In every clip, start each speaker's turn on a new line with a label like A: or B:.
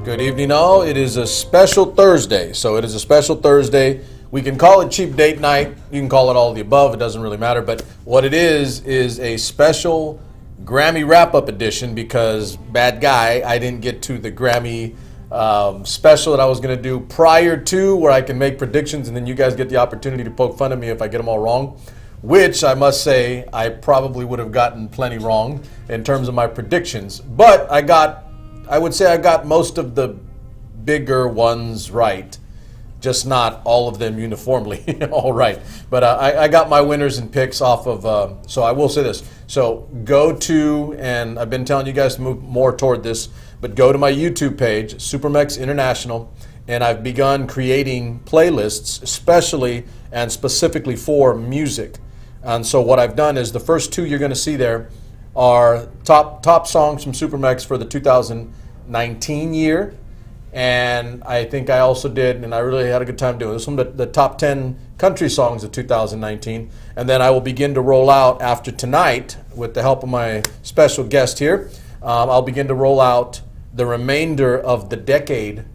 A: Good evening, all. It is a special Thursday. So it is a special Thursday. We can call it cheap date night. You can call it all of the above. It doesn't really matter. But what it is a special Grammy wrap-up edition because, bad guy, I didn't get to the Grammy special that I was going to do prior to, where I can make predictions and then you guys get the opportunity to poke fun at me if I get them all wrong, which I must say I probably would have gotten plenty wrong in terms of my predictions. But I would say I got most of the bigger ones right, just not all of them uniformly all right. But I got my winners and picks off of, so I will say this. So go to, and I've been telling you guys to move more toward this, but go to my YouTube page, SuperMex International, and I've begun creating playlists, especially and specifically for music. And so what I've done is the first two you're going to see there are top songs from SuperMex for the 2019 year. And I think I also did, and I really had a good time doing this one, the top 10 country songs of 2019. And then I will begin to roll out after tonight, with the help of my special guest here, I'll begin to roll out the remainder of the decade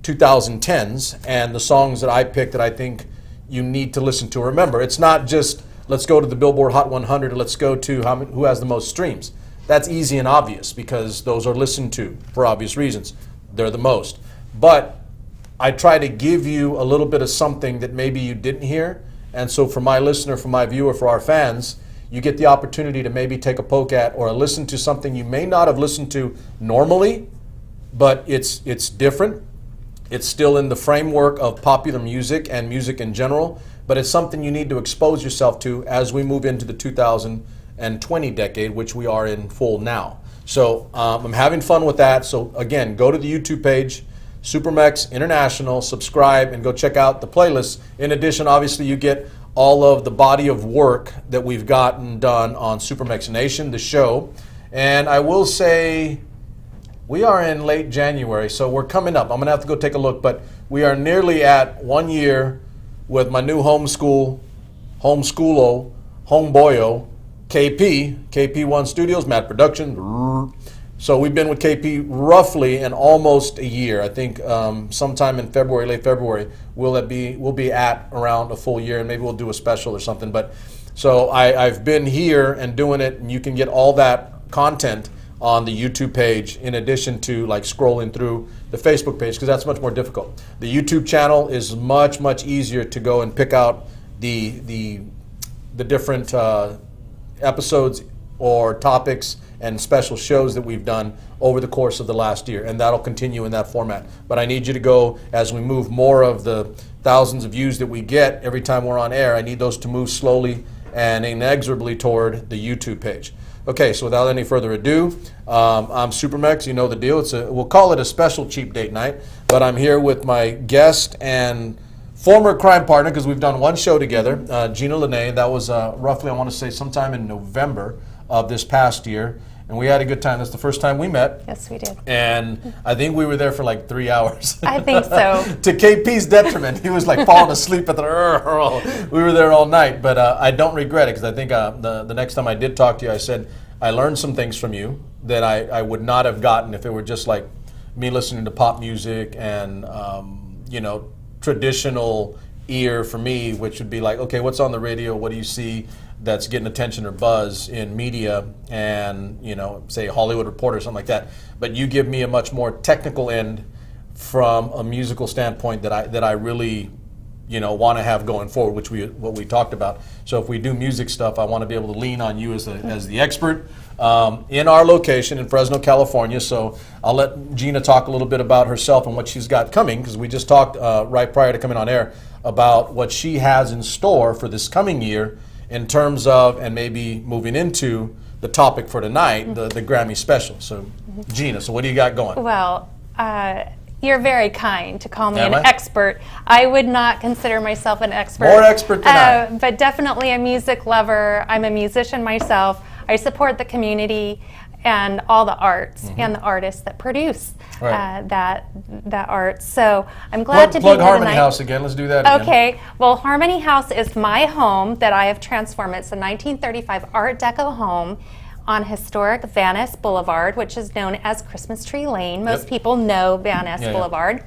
A: 2010s and the songs that I picked that I think you need to listen to. Remember, it's not just let's go to the Billboard Hot 100, let's go to who has the most streams. That's easy and obvious because those are listened to for obvious reasons. They're the most. But I try to give you a little bit of something that maybe you didn't hear. And so for my listener, for my viewer, for our fans, you get the opportunity to maybe take a poke at or listen to something you may not have listened to normally, but it's different. It's still in the framework of popular music and music in general, but it's something you need to expose yourself to as we move into the 2020 decade, which we are in full now. So I'm having fun with that. So again, go to the YouTube page, SuperMex International, subscribe, and go check out the playlist. In addition, obviously, you get all of the body of work that we've gotten done on SuperMex Nation, the show. And I will say, we are in late January, so we're coming up. I'm going to have to go take a look, but we are nearly at 1 year with my new homeschoolo, homeboyo, KP1 Studios, Matt Production. So we've been with KP roughly in almost a year. I think sometime in February, late February, we'll be at around a full year, and maybe we'll do a special or something. But so I've been here and doing it, and you can get all that content on the YouTube page in addition to like scrolling through the Facebook page, because that's much more difficult. The YouTube channel is much easier to go and pick out the different episodes or topics and special shows that we've done over the course of the last year, and that'll continue in that format. But I need you to go, as we move more of the thousands of views that we get every time we're on air, I need those to move slowly and inexorably toward the YouTube page. Okay, so without any further ado, I'm SuperMex, you know the deal. We'll call it a special cheap date night, but I'm here with my guest and former crime partner, because we've done one show together, Gina Lene. That was roughly, I want to say, sometime in November of this past year. And we had a good time. That's the first time we met.
B: Yes, we did.
A: And I think we were there for like 3 hours.
B: I think so.
A: To KP's detriment. He was like falling asleep at the we were there all night. But I don't regret it, because I think the next time I did talk to you, I said, I learned some things from you that I would not have gotten if it were just like me listening to pop music and, traditional ear for me, which would be like, okay, what's on the radio? What do you see that's getting attention or buzz in media and, say Hollywood Reporter or something like that. But you give me a much more technical end from a musical standpoint that I really, want to have going forward, what we talked about. So if we do music stuff, I want to be able to lean on you as the expert in our location in Fresno, California. So I'll let Gina talk a little bit about herself and what she's got coming, because we just talked right prior to coming on air about what she has in store for this coming year in terms of, and maybe moving into the topic for tonight, the Grammy special. So Gina, so what do you got going?
B: Well, you're very kind to call me expert. I would not consider myself an expert.
A: More expert than I.
B: But definitely a music lover. I'm a musician myself. I support the community and all the arts and the artists that produce that art. So I'm glad to be here
A: plug Harmony House again. Let's do that again.
B: Okay. Well, Harmony House is my home that I have transformed. It's a 1935 Art Deco home on historic Van Ness Boulevard, which is known as Christmas Tree Lane. Most people know Van Ness Boulevard.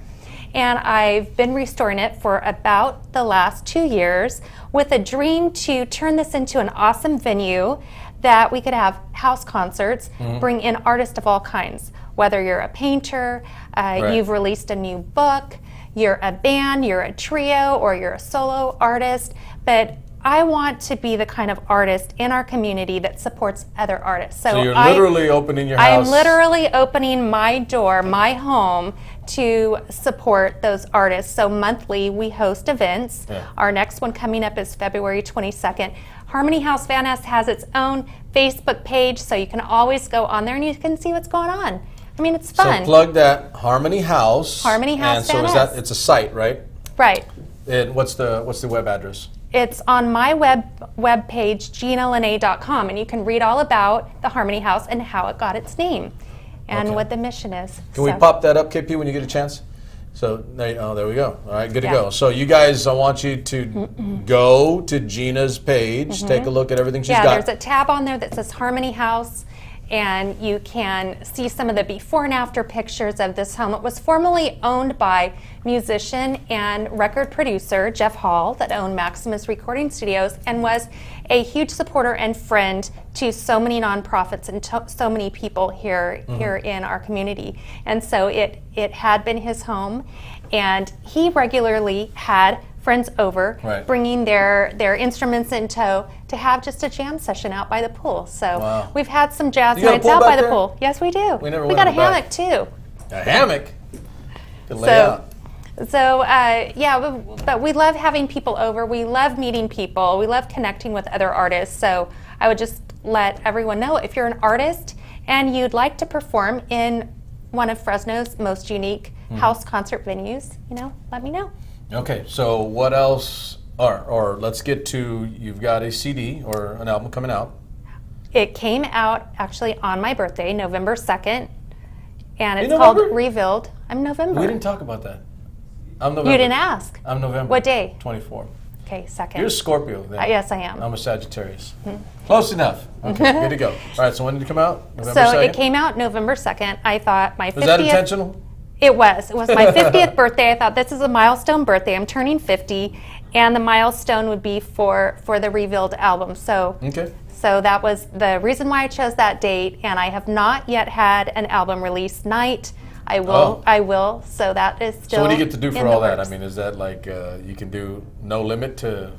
B: And I've been restoring it for about the last 2 years with a dream to turn this into an awesome venue that we could have house concerts, bring in artists of all kinds. Whether you're a painter, you've released a new book, you're a band, you're a trio, or you're a solo artist, but I want to be the kind of artist in our community that supports other artists.
A: So you're literally opening your house.
B: I'm literally opening my door, my home, to support those artists. So monthly we host events. Our next one coming up is February 22nd. Harmony House Van Ness has its own Facebook page, so you can always go on there and you can see what's going on. I mean, it's fun.
A: So plug that, Harmony House.
B: Harmony House Van Ness.
A: And so it's a site, right?
B: Right.
A: And what's the web address?
B: It's on my web page, GinaLene.com, and you can read all about the Harmony House and how it got its name and what the mission is.
A: Can we pop that up, KP, when you get a chance? So there we go. All right, good to go. So you guys, I want you to go to Gina's page, take a look at everything she's got.
B: Yeah, there's a tab on there that says Harmony House, and you can see some of the before and after pictures of this home. It was formerly owned by musician and record producer Jeff Hall, that owned Maximus Recording Studios, and was a huge supporter and friend to so many nonprofits and so many people here in our community. And so it had been his home, and he regularly had friends over, bringing their instruments in tow to have just a jam session out by the pool. So we've had some jazz nights out by the pool. Yes, we do. We got a hammock too.
A: A hammock? Good layout.
B: So but we love having people over. We love meeting people. We love connecting with other artists. So I would just let everyone know, if you're an artist and you'd like to perform in one of Fresno's most unique house concert venues, let me know.
A: Okay, so what else, or let's get to, you've got a CD or an album coming out.
B: It came out actually on my birthday, November 2nd, and it's called Revealed. I'm November.
A: We didn't talk about that. I'm November.
B: You didn't ask.
A: I'm November.
B: What day?
A: 24.
B: Okay, 2nd.
A: You're a Scorpio then.
B: Yes, I am.
A: I'm a Sagittarius. Close enough. Okay, good to go. All right, so when did it come out? November 2nd?
B: It came out November 2nd. I thought my 50th...
A: Was that intentional?
B: It was. It was my 50th birthday. I thought, this is a milestone birthday. I'm turning 50, and the milestone would be for the Revealed album. So that was the reason why I chose that date, and I have not yet had an album release night. I will. So that is still.
A: So what do you get to do for all that? I mean, is that like you can do no limit to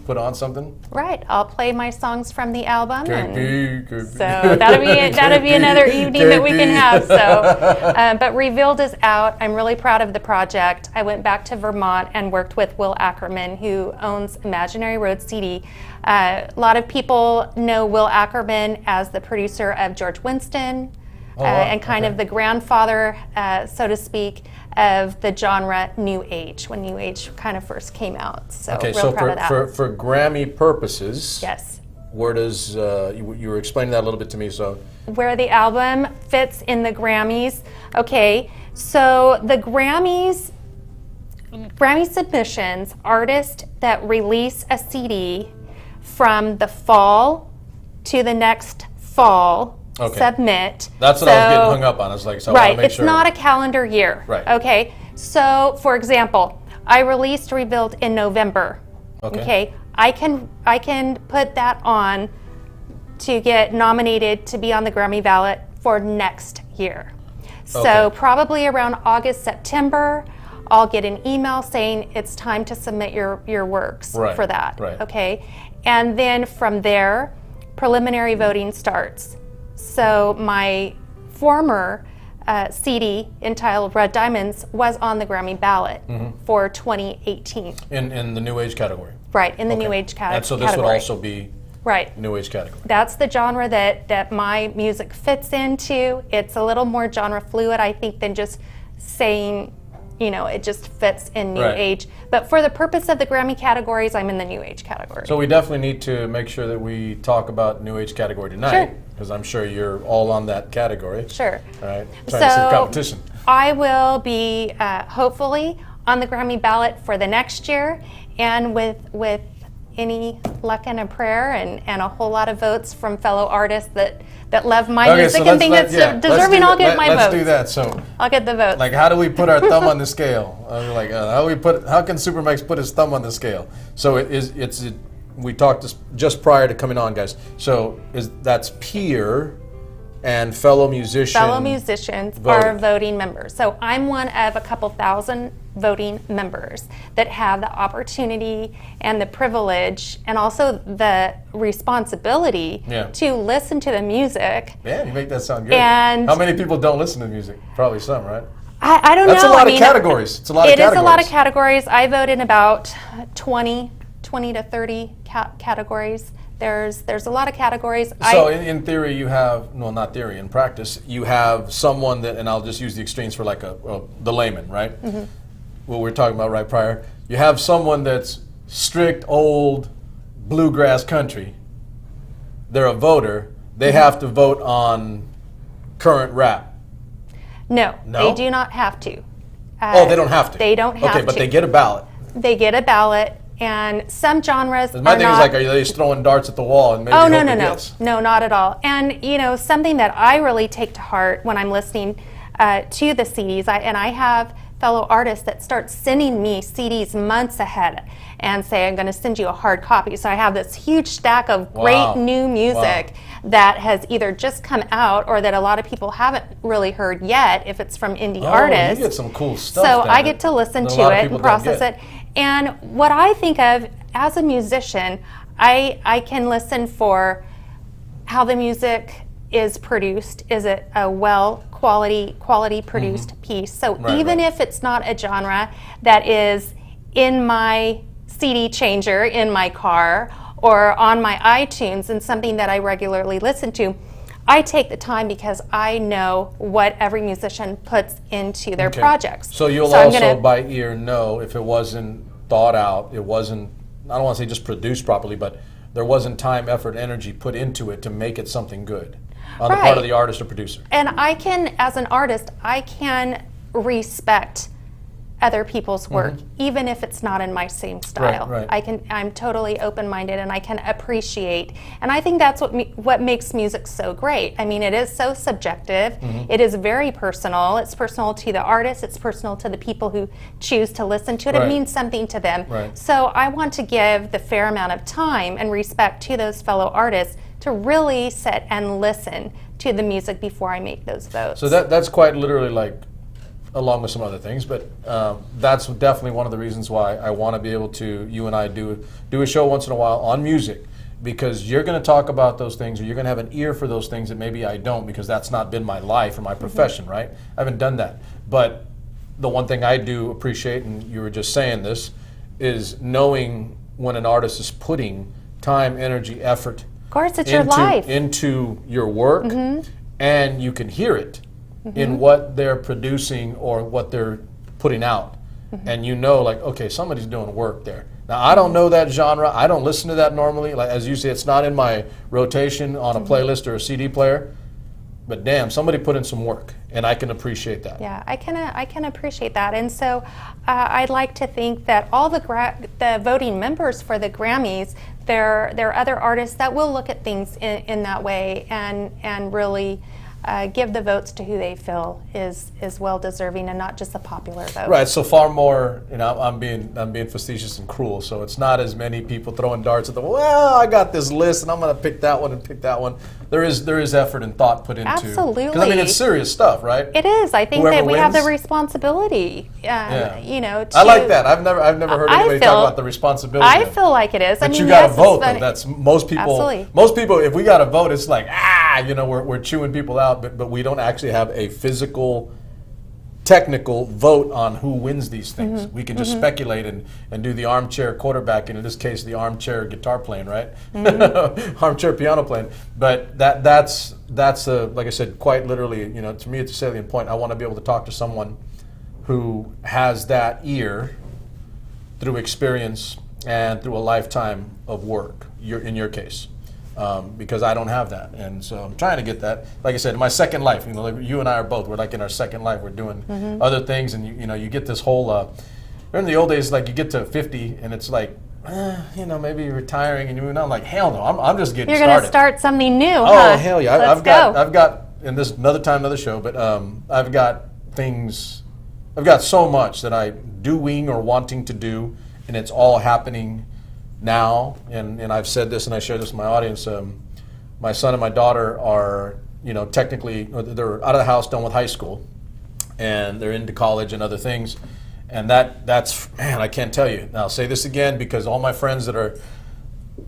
A: put on something?
B: Right. I'll play my songs from the album.
A: So
B: that'll be another evening that we can have. So, but Revealed is out. I'm really proud of the project. I went back to Vermont and worked with Will Ackerman, who owns Imaginary Road CD. A lot of people know Will Ackerman as the producer of George Winston. And kind of the grandfather, so to speak, of the genre New Age, when New Age kind of first came out. So real proud of that.
A: For Grammy purposes,
B: yes.
A: Where does you were explaining that a little bit to me? So
B: where the album fits in the Grammys? Okay, so the Grammy submissions, artists that release a CD from the fall to the next fall. Submit.
A: That's what I was getting hung up on. It's like, so I want to make sure.
B: It's not a calendar year.
A: Right.
B: Okay. So, for example, I released Rebuild in November. Okay. I can put that on to get nominated to be on the Grammy ballot for next year. So probably around August, September, I'll get an email saying it's time to submit your works for that.
A: Right.
B: Okay. And then from there, preliminary voting starts. So my former CD entitled Red Diamonds was on the Grammy ballot for 2018.
A: In the New Age category?
B: Right, in the New Age category.
A: And so this would also be New Age category? That's
B: the genre that my music fits into. It's a little more genre fluid, I think, than just saying, it just fits in New Age. But for the purpose of the Grammy categories, I'm in the New Age category.
A: So we definitely need to make sure that we talk about New Age category tonight.
B: Sure.
A: Because I'm sure you're all on that category.
B: Sure.
A: All right. Trying to see competition.
B: I will be hopefully on the Grammy ballot for the next year, and with any luck and a prayer and a whole lot of votes from fellow artists that love my music and think it's deserving, I'll get my votes.
A: Let's do that. So
B: I'll get the votes.
A: Like, how do we put our thumb on the scale? How can SuperMex put his thumb on the scale? So we talked just prior to coming on, guys. So that's peer and fellow musicians.
B: Fellow musicians are voting members. So I'm one of a couple thousand voting members that have the opportunity and the privilege and also the responsibility to listen to the music.
A: Yeah, you make that sound good.
B: And
A: how many people don't listen to music? Probably some, right?
B: I don't know.
A: That's a lot of categories. It's a lot of categories.
B: It is a lot of categories. I vote in about 20 to 30 categories. There's a lot of categories.
A: So in theory, you have, well, not theory, in practice, you have someone that, and I'll just use the extremes for like the layman, right? Mm-hmm. What we're talking about right prior. You have someone that's strict old bluegrass country. They're a voter. They have to vote on current rap.
B: No, they do not have to.
A: They don't have to.
B: They don't have to.
A: Okay, but they get a ballot.
B: They get a ballot. And some genres
A: my thing is like, are they just throwing darts at the wall and maybe
B: No, not at all. And something that I really take to heart when I'm listening to the CDs, I have fellow artists that start sending me CDs months ahead and say, I'm going to send you a hard copy. So I have this huge stack of great new music that has either just come out or that a lot of people haven't really heard yet if it's from indie artists.
A: You get some cool stuff.
B: So I get to listen to it and process it. And what I think of as a musician, I can listen for how the music is produced. Is it a quality produced piece? So even if it's not a genre that is in my CD changer in my car or on my iTunes and something that I regularly listen to, I take the time because I know what every musician puts into their projects.
A: So you'll also by ear know if it wasn't thought out, it wasn't, I don't want to say just produced properly, but there wasn't time, effort, energy put into it to make it something good on the part of the artist or producer.
B: And I can, as an artist, I can respect other people's work, even if it's not in my same style. I'm totally open-minded and I can appreciate. And I think that's what makes music so great. I mean, it is so subjective. It is very personal. It's personal to the artist. It's personal to the people who choose to listen to it. It means something to them. So I want to give the fair amount of time and respect to those fellow artists to really sit and listen to the music before I make those votes.
A: So that's quite literally like, along with some other things, but that's definitely one of the reasons why I want to be able to, you and I do a show once in a while on music, because you're going to talk about those things, or you're going to have an ear for those things that maybe I don't, because that's not been my life or my profession, right? I haven't done that. But the one thing I do appreciate, and you were just saying this, is knowing when an artist is putting time, energy, effort
B: of course, it's your life
A: into your work, and you can hear it in what they're producing or what they're putting out. And you know, like, okay, somebody's doing work there. Now, I don't know that genre. I don't listen to that normally. Like, as you say, it's not in my rotation on a playlist or a CD player. But damn, somebody put in some work, and I can appreciate that.
B: Yeah, I can appreciate that. And so I'd like to think that all the voting members for the Grammys, there are other artists that will look at things in that way and really give the votes to who they feel is well deserving and not just a popular vote.
A: Right. So far more, I'm being facetious and cruel. So it's not as many people throwing darts at the, well, I got this list and I'm going to pick that one and pick that one. There is effort and thought put into.
B: Absolutely.
A: Because I mean, it's serious stuff, right?
B: It is. I think
A: Whoever
B: that we
A: wins,
B: have the responsibility.
A: I like that. I've never heard anybody talk about the responsibility.
B: I feel like it is.
A: But you got to vote. That's most people.
B: Absolutely.
A: Most people, if we got to vote, it's like we're chewing people out, but we don't actually have a physical, technical vote on who wins these things. We can just speculate and do the armchair quarterback, and in this case, the armchair guitar playing, right? Armchair piano playing. But that's like I said, quite literally, to me, it's a salient point. I want to be able to talk to someone who has that ear through experience and through a lifetime of work. In your case. Because I don't have that, and so I'm trying to get that. Like I said, in my second life, like you and I are both. We're like in our second life. We're doing other things, and you get this whole. In the old days, like you get to 50, and it's like, maybe retiring and moving on. I'm like, hell no, I'm just getting
B: You're
A: started.
B: going to start something new,
A: Oh,
B: huh?
A: hell yeah.
B: Let's go.
A: I've got, and this another time, another show, but I've got so much that I doing or wanting to do, and it's all happening now. And I've said this and I share this with my audience. My son and my daughter are, technically, they're out of the house, done with high school, and they're into college and other things. And that's, man, I can't tell you. Now, I'll say this again because all my friends that are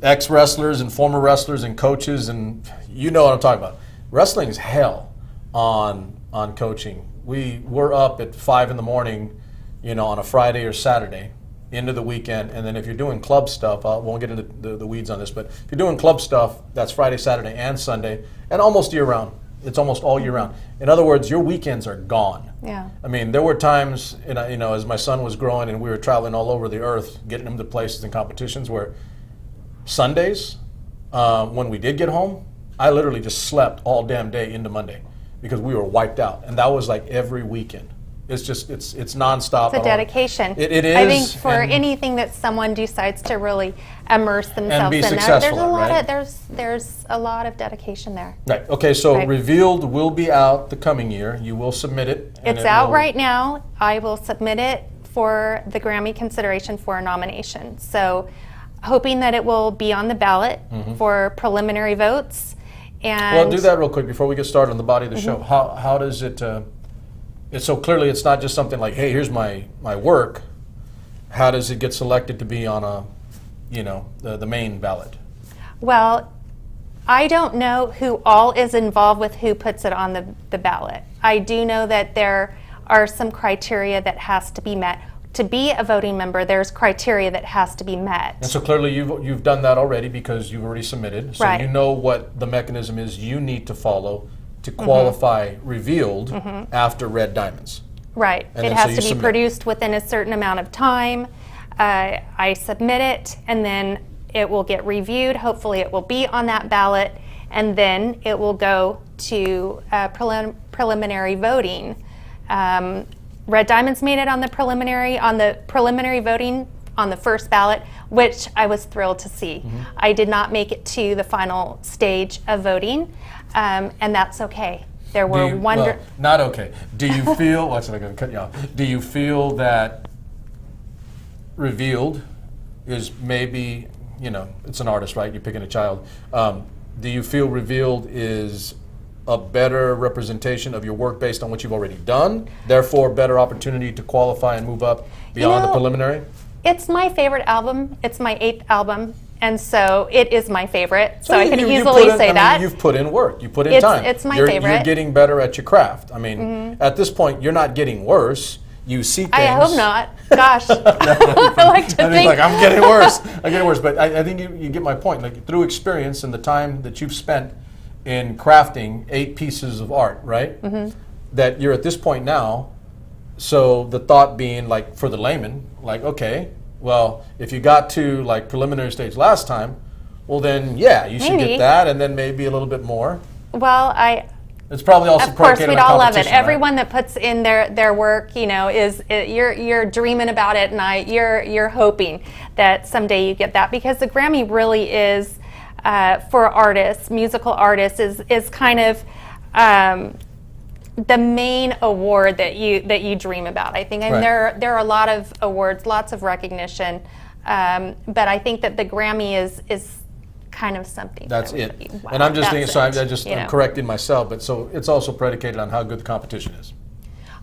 A: ex-wrestlers and former wrestlers and coaches, and you know what I'm talking about. Wrestling is hell on coaching. We're up at 5 in the morning, on a Friday or Saturday into the weekend. And then if you're doing club stuff, I won't get into the weeds on this, but if you're doing club stuff, that's Friday, Saturday, and Sunday, and almost year round. It's almost all year round. In other words, your weekends are gone.
B: Yeah.
A: I mean, there were times, as my son was growing and we were traveling all over the earth, getting him to places and competitions where Sundays, when we did get home, I literally just slept all damn day into Monday because we were wiped out. And that was like every weekend. It's just, it's nonstop.
B: It's a dedication.
A: It is.
B: I think for anything that someone decides to really immerse themselves
A: be
B: in,
A: successful
B: there's a lot of dedication there.
A: Right. Okay. So Revealed will be out the coming year. You will submit it.
B: It's out right now. I will submit it for the Grammy consideration for a nomination. So, hoping that it will be on the ballot for preliminary votes. And
A: well, do that real quick before we get started on the body of the show. How does it? It's so clearly it's not just something like, hey, here's my work. How does it get selected to be on the main ballot?
B: Well, I don't know who all is involved with who puts it on the ballot. I do know that there are some criteria that has to be met. To be a voting member, there's criteria that has to be met.
A: And so clearly you've done that already because you've already submitted. So you know what the mechanism is you need to follow to qualify Revealed after Red Diamonds.
B: Right. It has to be produced within a certain amount of time. I submit it, and then it will get reviewed. Hopefully it will be on that ballot, and then it will go to preliminary voting. Red Diamonds made it on the preliminary voting on the first ballot, which I was thrilled to see. I did not make it to the final stage of voting, and that's okay. There were
A: not okay. Do you feel? Watch it, I'm going to cut you off. Do you feel that Revealed is maybe, it's an artist, right? You're picking a child. Do you feel Revealed is a better representation of your work based on what you've already done, therefore better opportunity to qualify and move up beyond the preliminary?
B: It's my favorite album. It's my 8th album, and so it is my favorite. So I can easily say that.
A: You've put in work. You put in time.
B: It's my favorite.
A: You're getting better at your craft. I mean, at this point, you're not getting worse. You see things.
B: I hope not. Gosh, I like to think.
A: Like, I'm getting worse. I'm getting worse. But I think you get my point. Like, through experience and the time that you've spent in crafting 8 pieces of art, right? That you're at this point now. So the thought being, like, for the layman, like, okay, well, if you got to like preliminary stage last time, well then, yeah, you should get that, and then maybe a little bit more.
B: Well,
A: it's probably also
B: of course we'd all love it.
A: Right?
B: Everyone that puts in their work, you're dreaming about it, and you're hoping that someday you get that, because the Grammy really is for artists, musical artists, is kind of the main award that you dream about. I think, and there are a lot of awards, lots of recognition, but I think that the Grammy is kind of something.
A: That's it.
B: Wow,
A: and I'm just thinking, so I'm correcting myself, but so it's also predicated on how good the competition is.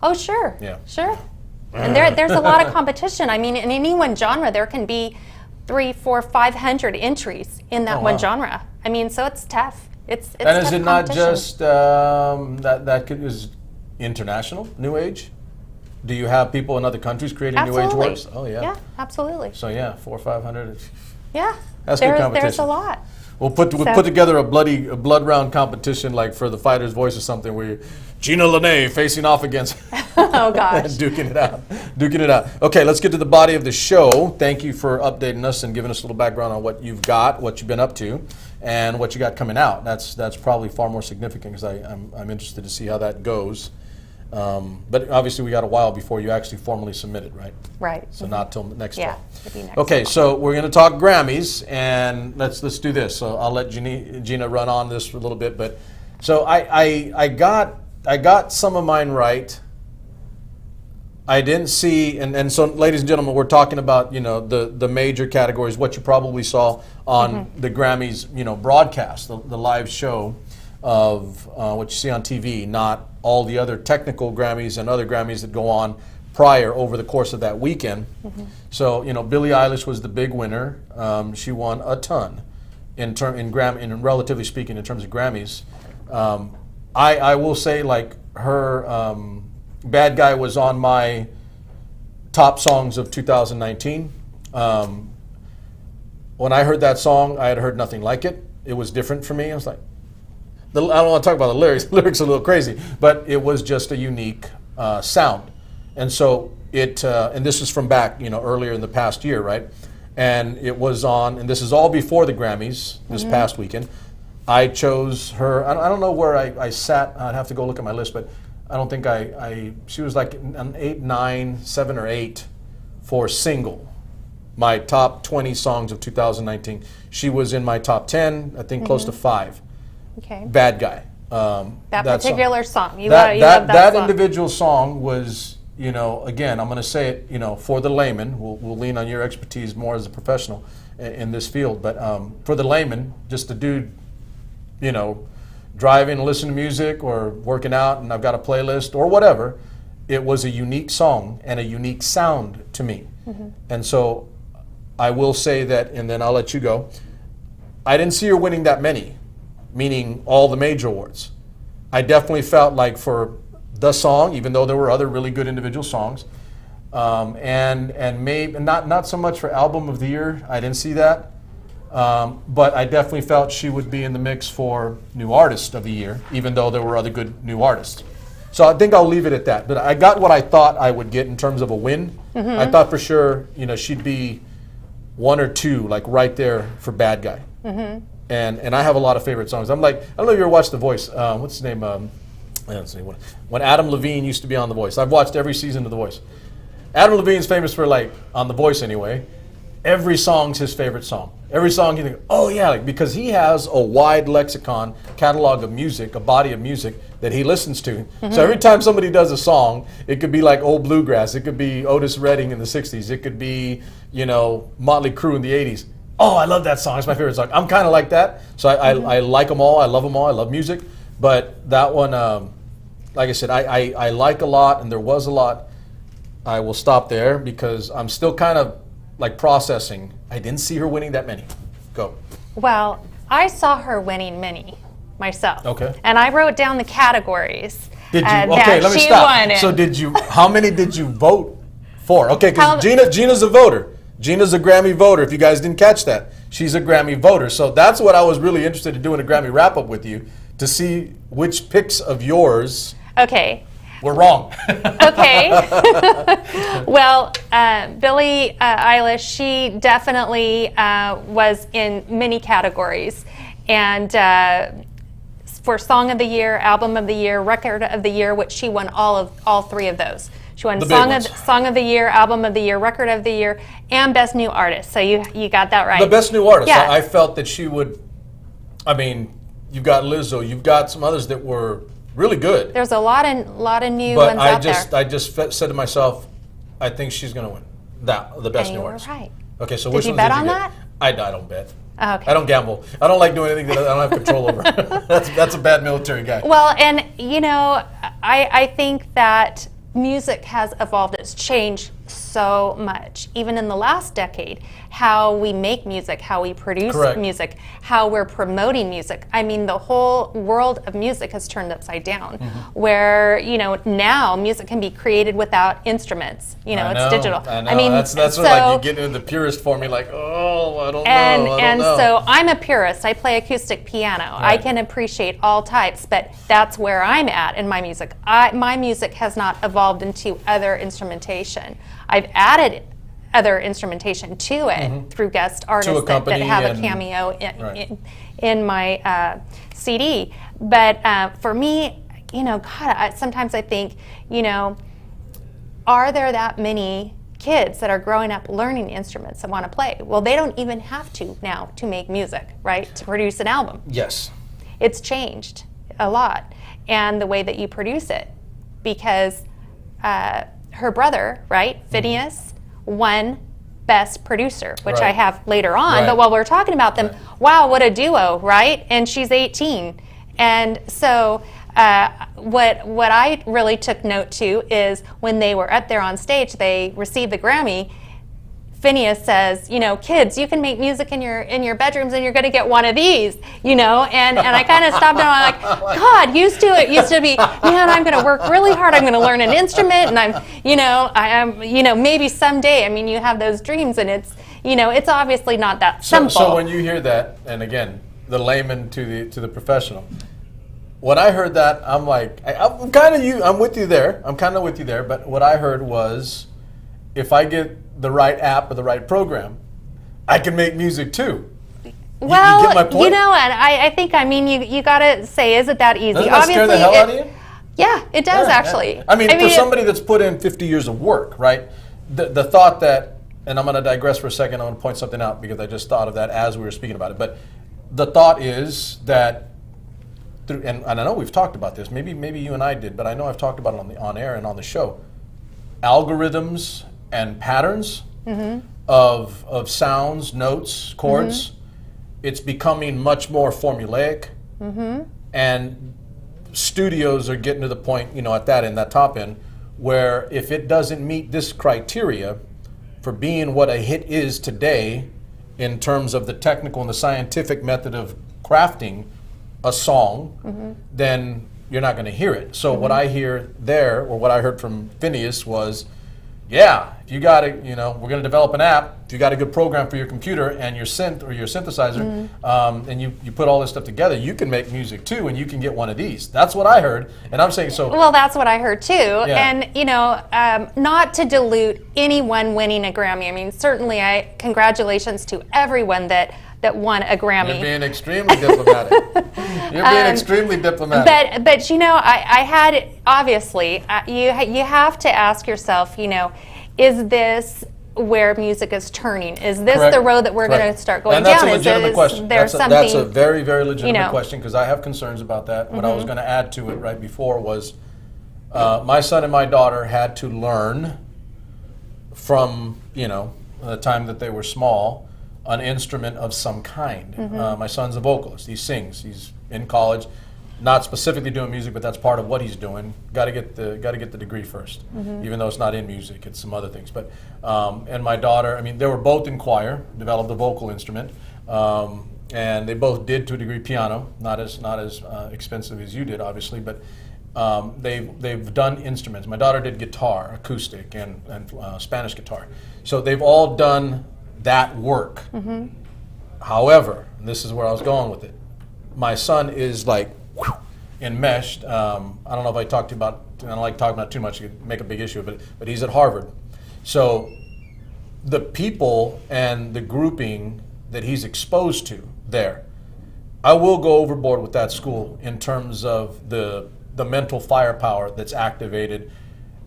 B: Oh, sure.
A: Yeah.
B: Sure. And there's a lot of competition. I mean, in any one genre, there can be 300, 400, 500 entries in that one genre. I mean, so it's tough. It's
A: and is it not just is international New Age? Do you have people in other countries creating New Age works? Oh yeah.
B: Yeah, absolutely.
A: So yeah, 400 or 500.
B: Yeah.
A: That's good competition.
B: There's a lot.
A: We'll put together a blood round competition, like for the Fighter's Voice or something, where Gina Lene facing off against
B: oh gosh,
A: duking it out. Okay, let's get to the body of the show. Thank you for updating us and giving us a little background on what you've got, what you've been up to, and what you got coming out. That's probably far more significant, because I'm interested to see how that goes. But obviously, we got a while before you actually formally submit it, right?
B: Right.
A: So not till next
B: Yeah,
A: fall.
B: it'd be next
A: Okay,
B: fall.
A: so we're going to talk Grammys, and let's do this. So I'll let Gina run on this for a little bit, but so I got some of mine right. I didn't see, and so ladies and gentlemen, we're talking about the major categories, what you probably saw on the Grammys broadcast, the live show of what you see on TV, not all the other technical Grammys and other Grammys that go on prior over the course of that weekend. So Billie Eilish was the big winner. She won a ton in relatively speaking in terms of Grammys. I will say like her Bad Guy was on my top songs of 2019. When I heard that song, I had heard nothing like it. It was different for me. I was like, I don't want to talk about the lyrics. The lyrics are a little crazy, but it was just a unique sound. And so and this is from back, earlier in the past year, right? And it was on, and this is all before the Grammys this past weekend. I chose her. I don't know where I sat. I'd have to go look at my list, but I don't think she was like an 8, 9, 7, or 8 for single. My top 20 songs of 2019. She was in my top 10, I think close to 5.
B: Okay.
A: Bad Guy.
B: That particular song. You
A: that
B: love that song.
A: individual song was, again, I'm going to say it, for the layman. We'll lean on your expertise more as a professional in this field. But for the layman, just a dude, driving and listening to music or working out and I've got a playlist or whatever, it was a unique song and a unique sound to me. And so I will say that, and then I'll let you go, I didn't see her winning that many, meaning all the major awards. I definitely felt like for the song, even though there were other really good individual songs, and maybe not so much for album of the year, I didn't see that. But I definitely felt she would be in the mix for new artist of the year, even though there were other good new artists. So I think I'll leave it at that. But I got what I thought I would get in terms of a win. I thought for sure, she'd be 1 or 2, like right there for Bad Guy. And I have a lot of favorite songs. I'm like, I don't know if you ever watched The Voice. What's his name? Let's see, when Adam Levine used to be on The Voice. I've watched every season of The Voice. Adam Levine's famous for, like, on The Voice anyway, every song's his favorite song. Every song you think, oh yeah, like, because he has a wide lexicon, catalog of music, a body of music that he listens to. So every time somebody does a song, it could be like old bluegrass, it could be Otis Redding in the 60s, it could be, Motley Crue in the 80s. Oh, I love that song, it's my favorite song. I'm kind of like that, so I like them all, I love them all, I love music. But that one, like I said, I like a lot, and there was a lot. I will stop there because I'm still kind of like processing. I didn't see her winning that many. Go.
B: Well, I saw her winning many myself.
A: Okay.
B: And I wrote down the categories.
A: Did you?
B: that
A: Okay, let me
B: she
A: stop.
B: won in.
A: So did you? How many did you vote for? Okay,
B: How-
A: because Gina's a voter. Gina's a Grammy voter. If you guys didn't catch that, she's a Grammy voter. So that's what I was really interested in doing a Grammy wrap up with you to see which picks of yours
B: Okay.
A: were wrong.
B: Okay. Well, Billie Eilish, she definitely was in many categories. And for Song of the Year, Album of the Year, Record of the Year, which she won all 3 of those. She won
A: The big ones.
B: Song of the Year, Album of the Year, Record of the Year, and Best New Artist. So you got that right.
A: The Best New Artist.
B: Yeah.
A: I felt that she would. I mean, you've got Lizzo. You've got some others that were really good.
B: There's a lot of new
A: But
B: ones
A: I
B: out
A: just
B: there.
A: I just said to myself, I think she's going to win the Best
B: And
A: New
B: you were
A: Artist.
B: right.
A: Okay, so
B: Did
A: which
B: you
A: ones
B: bet
A: did you
B: on
A: get?
B: that?
A: I don't bet.
B: Okay.
A: I don't gamble. I don't like doing anything that I don't have control over. That's a bad military guy.
B: Well, and I think that music has evolved. It's changed so much, even in the last decade, how we make music, how we produce
A: Correct.
B: music, how we're promoting music. I mean, the whole world of music has turned upside down, where, now music can be created without instruments.
A: I know,
B: It's digital.
A: I know.
B: I mean,
A: that's
B: so,
A: what, like, you get into the purist for me, like, oh, I don't know.
B: and so I'm a purist. I play acoustic piano. I
A: Right.
B: can appreciate all types, but that's where I'm at in my music. My music has not evolved into other instrumentation. I've added other instrumentation to it through guest artists that
A: accompany
B: have a
A: and-
B: cameo
A: Right.
B: in my CD. But for me, God, sometimes I think, are there that many kids that are growing up learning instruments and want to play? Well, they don't even have to now to make music, right? To produce an album.
A: Yes.
B: It's changed a lot, and the way that you produce it, because her brother, right, Phineas, won Best Producer, which I have later on. But while we're talking about them, wow, what a duo, right? And she's 18, and so what I really took note to is when they were up there on stage, they received the Grammy. Phineas says, kids, you can make music in your bedrooms, and you're going to get one of these, and I kind of stopped and I'm like, God, it used to be, man, I'm going to work really hard. I'm going to learn an instrument, and I'm, maybe someday. I mean, you have those dreams, and it's obviously not that simple.
A: So when you hear that, and again, the layman to the professional, when I heard that, I'm like, I'm with you there. I'm kind of with you there. But what I heard was, if I get the right app or the right program, I can make music too.
B: Well,
A: you get my point?
B: And I think, you got to say, is it that easy?
A: Doesn't that scare the hell out of you?
B: Yeah, it does actually.
A: Yeah. I mean, for somebody that's put in 50 years of work, right? The thought that, and I'm going to digress for a second, I'm going to point something out because I just thought of that as we were speaking about it. But the thought is that, and I know we've talked about this, maybe you and I did, but I know I've talked about it on air and on the show. Algorithms and patterns of sounds, notes, chords, it's becoming much more formulaic, and studios are getting to the point, at that top end, where if it doesn't meet this criteria for being what a hit is today in terms of the technical and the scientific method of crafting a song, then you're not going to hear it. So what I hear there, or what I heard from Phineas was, yeah, if you got it, we're going to develop an app. If you got a good program for your computer and your synth or your synthesizer, and you put all this stuff together, you can make music too, and you can get one of these. That's what I heard, and I'm saying so.
B: Well, that's what I heard too, and not to dilute anyone winning a Grammy. I mean, certainly, congratulations to everyone that won a Grammy.
A: You're being extremely diplomatic. You're being extremely diplomatic.
B: But I had, obviously, you have to ask yourself, is this where music is turning? Is this the road that we're going to start going down?
A: And that's a legitimate question.
B: That's
A: a very, very legitimate question, because I have concerns about that. What I was going to add to it right before was my son and my daughter had to learn from, the time that they were small, an instrument of some kind. My son's a vocalist. He sings. He's in college, not specifically doing music, but that's part of what he's doing. Got to get the degree first, even though it's not in music. It's some other things. But and my daughter, they were both in choir, developed a vocal instrument, and they both did to a degree piano. Not as expensive as you did, obviously, but they've done instruments. My daughter did guitar, acoustic, and Spanish guitar. So they've all done that work. However, and this is where I was going with it, my son is like enmeshed. I don't know if I talked about, I don't like talking about it too much, you could make a big issue of it, but he's at Harvard. So the people and the grouping that he's exposed to there, I will go overboard with that school in terms of the mental firepower that's activated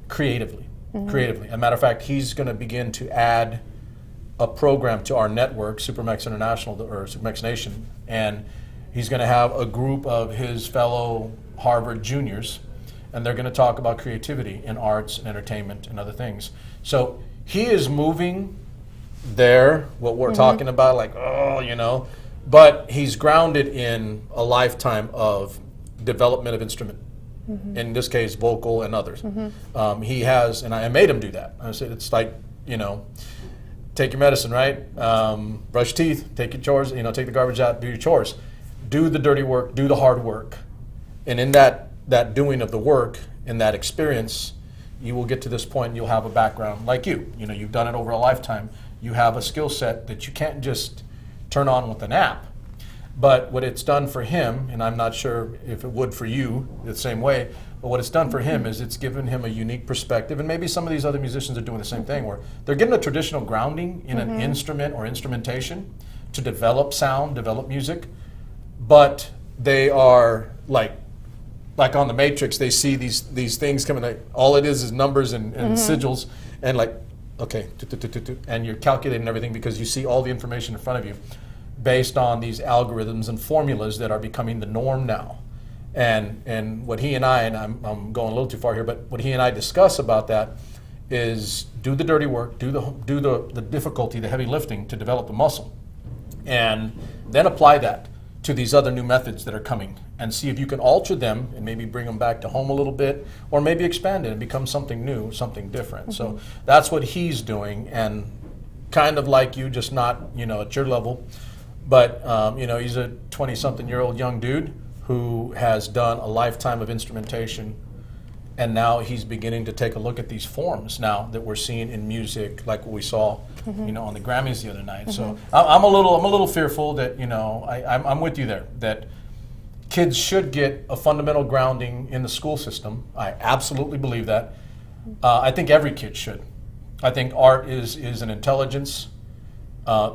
A: creatively. As a matter of fact, he's going to begin to add a program to our network, SuperMex International or SuperMex Nation, and he's going to have a group of his fellow Harvard juniors, and they're going to talk about creativity in arts and entertainment and other things. So he is moving there, what we're talking about, but he's grounded in a lifetime of development of instrument, in this case, vocal and others. He has, and I made him do that. I said, it's like, take your medicine, right? Brush your teeth, take your chores, take the garbage out, do your chores. Do the dirty work, do the hard work. And in that doing of the work, in that experience, you will get to this point and you'll have a background like you. You've done it over a lifetime. You have a skill set that you can't just turn on with an app. But what it's done for him, and I'm not sure if it would for you the same way, but what it's done for him is it's given him a unique perspective, and maybe some of these other musicians are doing the same thing, where they're getting a traditional grounding in an instrument or instrumentation to develop sound, develop music, but they are like like on the Matrix, they see these things coming. Like, all it is numbers and sigils, and like, okay, and you're calculating everything because you see all the information in front of you, based on these algorithms and formulas that are becoming the norm now. And what he and I'm going a little too far here, but what he and I discuss about that is do the dirty work, do the difficulty, the heavy lifting to develop the muscle, and then apply that to these other new methods that are coming, and see if you can alter them and maybe bring them back to home a little bit, or maybe expand it and become something new, something different. So that's what he's doing, and kind of like you, just not at your level, but he's a 20-something-year-old young dude who has done a lifetime of instrumentation, and now he's beginning to take a look at these forms now that we're seeing in music, like what we saw, on the Grammys the other night. So I'm a little fearful that I'm with you there, that kids should get a fundamental grounding in the school system. I absolutely believe that. I think every kid should. I think art is an intelligence,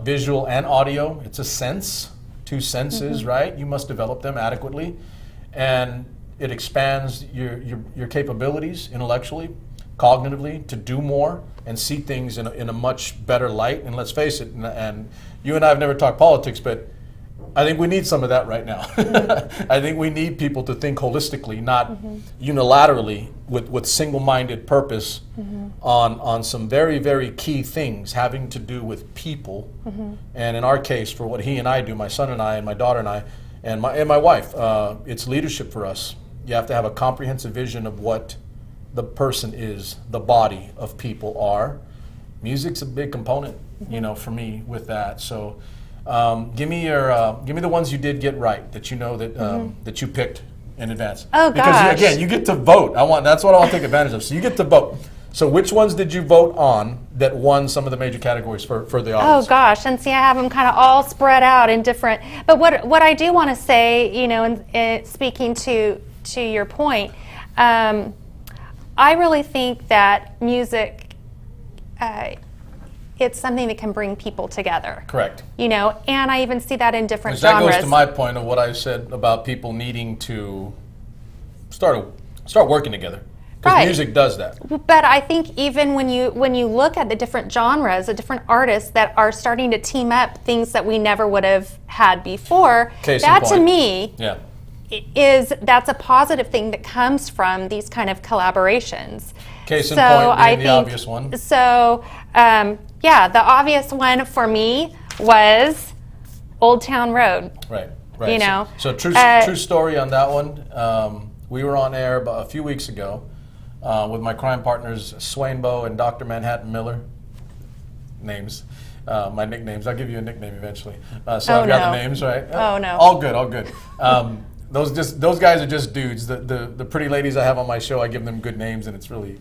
A: visual and audio. It's a sense, two senses, right? You must develop them adequately, and it expands your capabilities intellectually, cognitively, to do more and see things in a much better light. And let's face it, and you and I have never talked politics, but I think we need some of that right now. I think we need people to think holistically, not unilaterally, with single-minded purpose on some very, very key things having to do with people. And in our case, for what he and I do, my son and I and my daughter and I and my wife, it's leadership for us. You have to have a comprehensive vision of what the person is, the body of people are. Music's a big component, for me with that. So give me the ones you did get right, that that you picked in advance.
B: Oh, gosh.
A: Because again, you get to vote. That's what I want to take advantage of. So you get to vote. So which ones did you vote on that won some of the major categories for the audience?
B: Oh gosh, and see, I have them kind of all spread out in different. But what I do want to say, in speaking to your point, I really think that music, it's something that can bring people together.
A: Correct.
B: And I even see that in different
A: that
B: genres.
A: That goes to my point of what I said about people needing to start working together. Because music does that.
B: But I think even when you look at the different genres, the different artists that are starting to team up things that we never would have had before, to me, that's a positive thing that comes from these kind of collaborations.
A: Case in point being the obvious one.
B: So, the obvious one for me was Old Town Road.
A: Right. So true story on that one. We were on air about a few weeks ago with my crime partners, Swainbo and Dr. Manhattan Miller. Names. My nicknames. I'll give you a nickname eventually. I've got the names, right?
B: Oh, no.
A: All good. Those guys are just dudes. The pretty ladies I have on my show, I give them good names, and it's really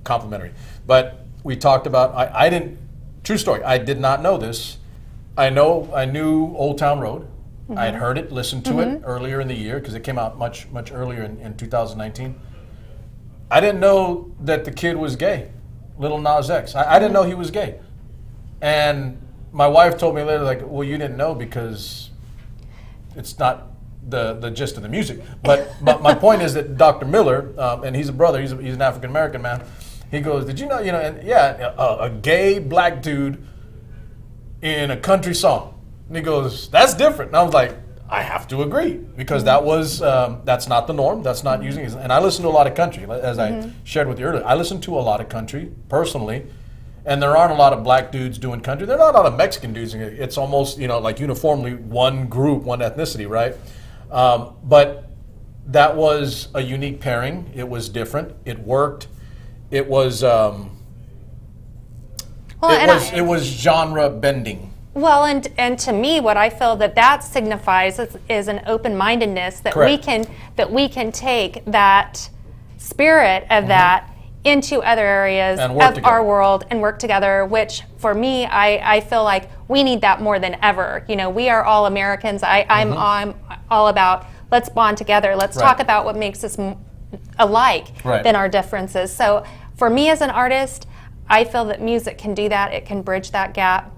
A: complimentary. But we talked about, I didn't, true story, I did not know this. I knew Old Town Road. I had heard it, listened to it earlier in the year, because it came out much earlier in 2019. I didn't know that the kid was gay, Lil Nas X. I didn't know he was gay. And my wife told me later, like, well, you didn't know because it's not the gist of the music. But my point is that Dr. Miller, and he's a brother, he's an African-American man, he goes, did you know, a gay black dude in a country song. And he goes, that's different. And I was like, I have to agree, because that's not the norm. That's not using it. And I listen to a lot of country, as I shared with you earlier. I listen to a lot of country personally, and there aren't a lot of black dudes doing country. There are not a lot of Mexican dudes. It's almost like uniformly one group, one ethnicity, right? But that was a unique pairing. It was different. It worked. It was it was genre bending.
B: Well, and to me, what I feel that signifies is an open-mindedness that we can take that spirit of that into other areas of our world and work together. Which for me, I feel like we need that more than ever. We are all Americans. I'm all about let's bond together. Let's talk about what makes us alike than our differences. So for me as an artist, I feel that music can do that. It can bridge that gap.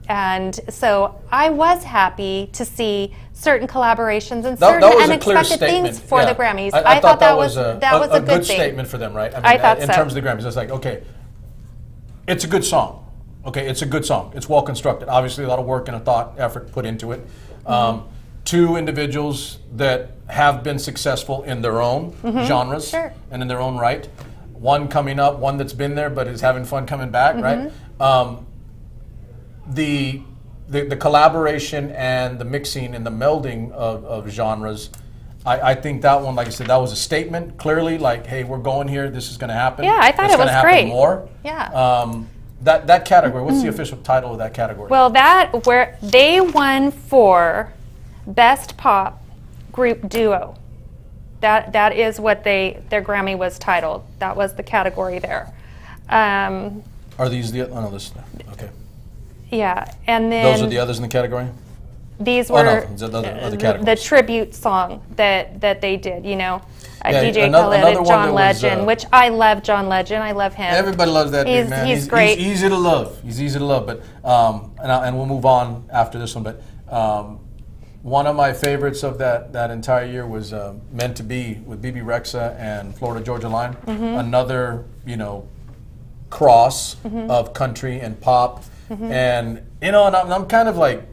B: And so I was happy to see certain collaborations and
A: That
B: certain
A: was a clear
B: unexpected
A: statement.
B: things for
A: Yeah.
B: the Grammys.
A: I thought that was
B: a
A: a
B: good
A: good
B: thing.
A: statement for them, right? I mean,
B: I thought
A: in
B: so.
A: terms of the Grammys, it's like, okay, it's a good song. Okay, it's a good song. It's well constructed. Obviously, a lot of work and a thought, effort put into it. Two individuals that have been successful in their own genres
B: Sure.
A: and in their own right. One coming up, one that's been there but is having fun coming back, right? The collaboration and the mixing and the melding of genres, I think that one, like I said, that was a statement clearly, like, hey, we're going here. This is going to happen.
B: Yeah, I thought
A: It's
B: it was
A: gonna happen
B: great.
A: More.
B: Yeah.
A: That category. What's the official title of that category?
B: Well, where they won for Best Pop Group Duo. That is what their Grammy was titled. That was the category there.
A: Are these the? Oh no, this. Okay.
B: Yeah, and then
A: Those are the others in the category.
B: these
A: Oh
B: were
A: no, the other
B: the
A: categories.
B: tribute song that they did. You know,
A: Yeah,
B: DJ
A: another
B: Khaled,
A: one
B: John
A: that was,
B: Legend, which I love. John Legend, I love him.
A: Everybody loves that dude, man.
B: He's great.
A: He's easy to love. He's easy to love. But and we'll move on after this one. But one of my favorites of that entire year was "Meant to Be" with BB Rexa and Florida Georgia Line. Another cross of country and pop. And and I'm kind of like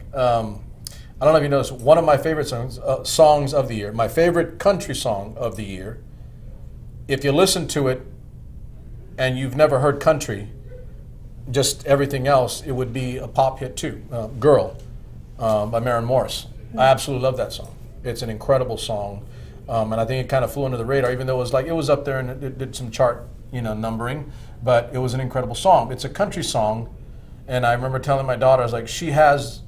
A: I don't know if you noticed, one of my favorite songs of the year, my favorite country song of the year. If you listen to it and you've never heard country, just everything else, it would be a pop hit too. "Girl" by Maren Morris. I absolutely love that song. It's an incredible song, and I think it kind of flew under the radar, even though it was up there and it did some chart numbering. But it was an incredible song. It's a country song, and I remember telling my daughter, I was like, she has,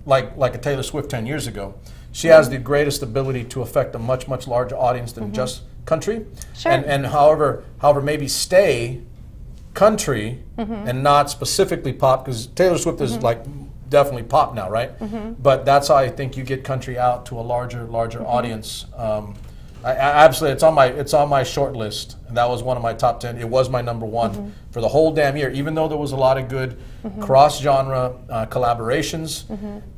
A: like a Taylor Swift 10 years ago, she has the greatest ability to affect a much, much larger audience than just country.
B: Sure.
A: And however maybe stay country and not specifically pop, because Taylor Swift is like definitely pop now, right? But that's how I think you get country out to a larger audience. I absolutely, it's on my short list, and that was one of my top 10. It was my number one for the whole damn year, even though there was a lot of good cross-genre collaborations.